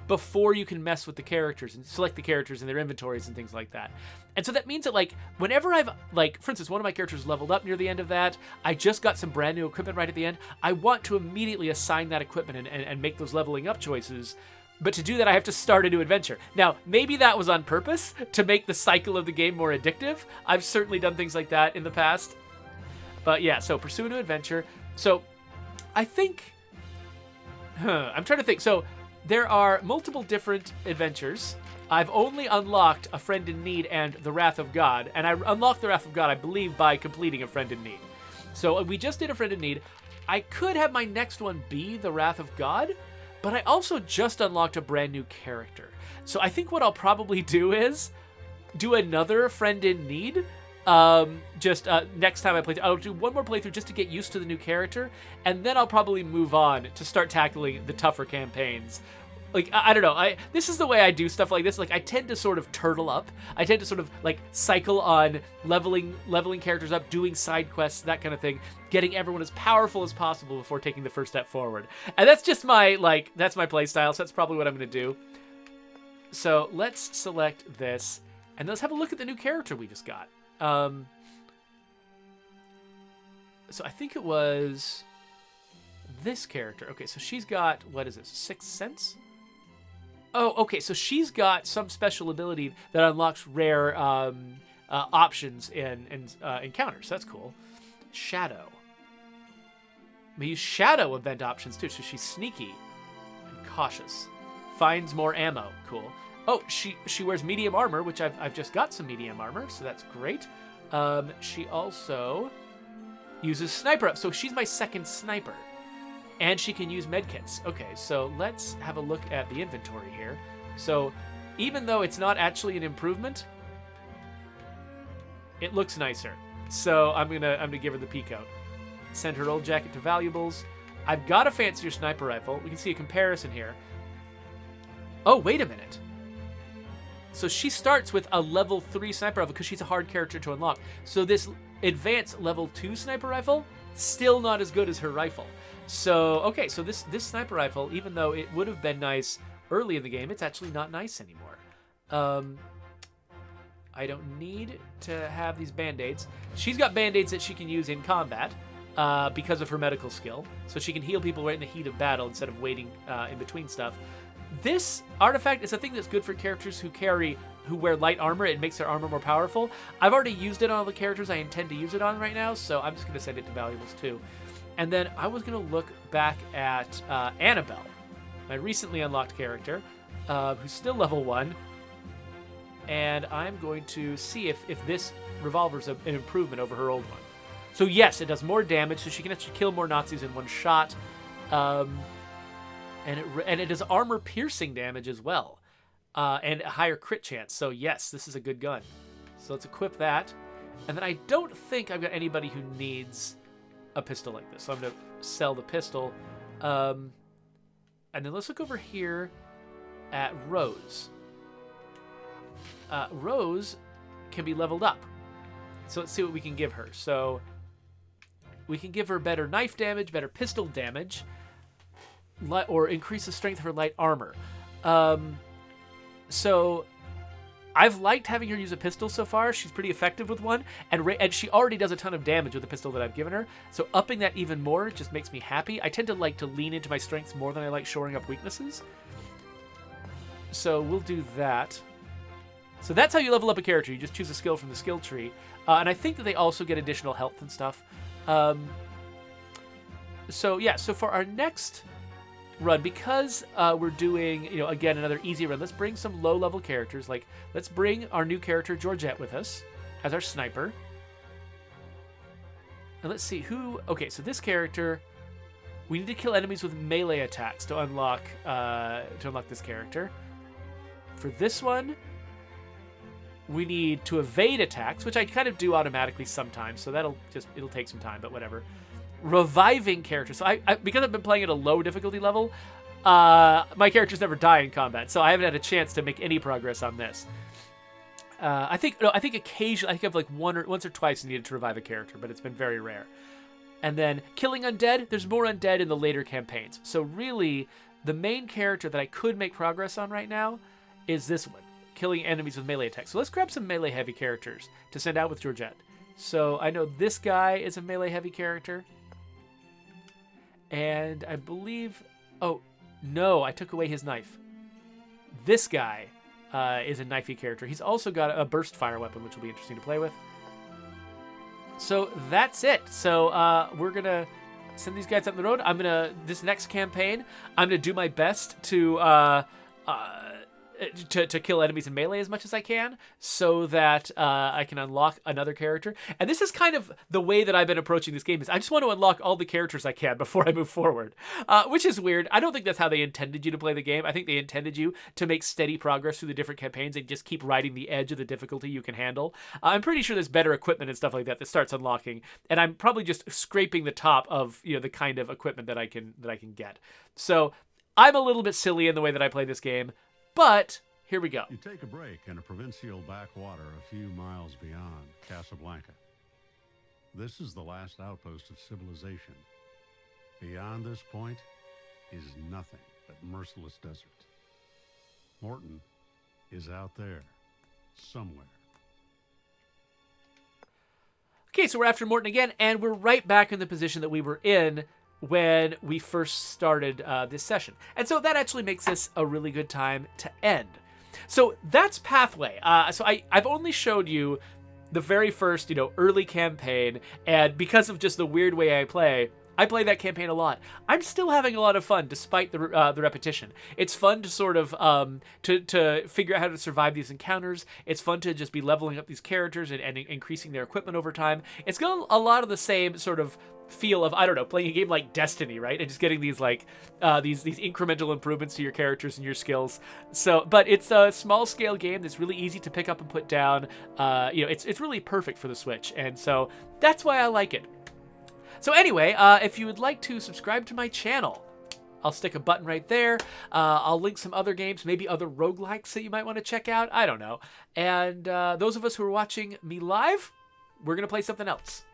before you can mess with the characters and select the characters and their inventories and things like that. And so that means that, like, whenever I've, like, for instance, one of my characters leveled up near the end of that, I just got some brand new equipment right at the end, I want to immediately assign that equipment and make those leveling up choices. But to do that, I have to start a new adventure. Now, maybe that was on purpose to make the cycle of the game more addictive. I've certainly done things like that in the past. But yeah, so pursue a new adventure. So I think, I'm trying to think. So there are multiple different adventures. I've only unlocked A Friend in Need and The Wrath of God. And I unlocked The Wrath of God, I believe, by completing A Friend in Need. So we just did A Friend in Need. I could have my next one be The Wrath of God, but I also just unlocked a brand new character. So I think what I'll probably do is do another Friend in Need. Next time I play through, I'll do one more playthrough just to get used to the new character, and then I'll probably move on to start tackling the tougher campaigns. Like, I don't know, this is the way I do stuff like this. Like, I tend to sort of turtle up. I tend to sort of, like, cycle on leveling characters up, doing side quests, that kind of thing, getting everyone as powerful as possible before taking the first step forward. And that's just my, like, that's my play style, so that's probably what I'm going to do. So let's select this, and let's have a look at the new character we just got. So I think it was this character. Okay, so she's got, what is this, Sixth Sense? Oh, okay, so she's got some special ability that unlocks rare options in encounters. That's cool. Shadow. We use shadow event options too, so she's sneaky and cautious. Finds more ammo. Cool. Oh, she wears medium armor, which I've just got some medium armor, so that's great. She also uses sniper. So she's my second sniper. And she can use medkits. Okay, so let's have a look at the inventory here. So even though it's not actually an improvement, it looks nicer. So I'm gonna give her the peek out. Send her old jacket to valuables. I've got a fancier sniper rifle. We can see a comparison here. Oh, wait a minute. So she starts with a level 3 sniper rifle because she's a hard character to unlock. So this advanced level 2 sniper rifle, still not as good as her rifle. So, okay, so this sniper rifle, even though it would have been nice early in the game, it's actually not nice anymore. I don't need to have these band-aids. She's got band-aids that she can use in combat because of her medical skill. So she can heal people right in the heat of battle instead of waiting in between stuff. This artifact is a thing that's good for characters who wear light armor. It makes their armor more powerful. I've already used it on all the characters I intend to use it on right now, so I'm just going to send it to valuables too. And then I was going to look back at Annabelle, my recently unlocked character, who's still level 1. And I'm going to see if this revolver's an improvement over her old one. So yes, it does more damage, so she can actually kill more Nazis in one shot. And it does armor-piercing damage as well. And a higher crit chance. So yes, this is a good gun. So let's equip that. And then I don't think I've got anybody who needs a pistol like this. So I'm going to sell the pistol. And then let's look over here at Rose. Rose can be leveled up. So let's see what we can give her. So we can give her better knife damage, better pistol damage, or increase the strength of her light armor. So I've liked having her use a pistol so far. She's pretty effective with one, and she already does a ton of damage with the pistol that I've given her. So upping that even more just makes me happy. I tend to like to lean into my strengths more than I like shoring up weaknesses. So we'll do that. So that's how you level up a character. You just choose a skill from the skill tree. And I think that they also get additional health and stuff. So yeah, so for our next run, because we're doing, again, another easy run, let's bring some low-level characters. Like, let's bring our new character, Georgette, with us as our sniper. And let's see who... Okay, so this character... We need to kill enemies with melee attacks to unlock this character. For this one, we need to evade attacks, which I kind of do automatically sometimes, so it'll take some time, but whatever. Reviving characters. So I because I've been playing at a low difficulty level, my characters never die in combat, so I haven't had a chance to make any progress on this. I think occasionally, I think I've like once or twice needed to revive a character, but it's been very rare. And then killing undead, there's more undead in the later campaigns. So really, the main character that I could make progress on right now is this one, killing enemies with melee attacks. So let's grab some melee heavy characters to send out with Georgette. So I know this guy is a melee heavy character. And I believe... Oh, no, I took away his knife. This guy is a knifey character. He's also got a burst fire weapon, which will be interesting to play with. So that's it. So we're going to send these guys up the road. This next campaign, I'm going to do my best to kill enemies in melee as much as I can so that I can unlock another character. And this is kind of the way that I've been approaching this game is I just want to unlock all the characters I can before I move forward, which is weird. I don't think that's how they intended you to play the game. I think they intended you to make steady progress through the different campaigns and just keep riding the edge of the difficulty you can handle. I'm pretty sure there's better equipment and stuff like that starts unlocking, and I'm probably just scraping the top of the kind of equipment that I can get. So I'm a little bit silly in the way that I play this game, but here we go. You take a break in a provincial backwater a few miles beyond Casablanca. This is the last outpost of civilization. Beyond this point is nothing but merciless desert. Morton is out there, somewhere. Okay, so we're after Morton again, and we're right back in the position that we were in when we first started this session. And so that actually makes this a really good time to end. So that's Pathway. So I've only showed you the very first, early campaign, and because of just the weird way I play that campaign a lot. I'm still having a lot of fun despite the repetition. It's fun to sort of to figure out how to survive these encounters. It's fun to just be leveling up these characters and increasing their equipment over time. It's got a lot of the same sort of feel of, I don't know, playing a game like Destiny, right? And just getting these like these incremental improvements to your characters and your skills. So, but it's a small scale game that's really easy to pick up and put down. It's really perfect for the Switch, and so that's why I like it. So anyway, if you would like to subscribe to my channel, I'll stick a button right there. I'll link some other games, maybe other roguelikes that you might want to check out. I don't know. And those of us who are watching me live, we're going to play something else.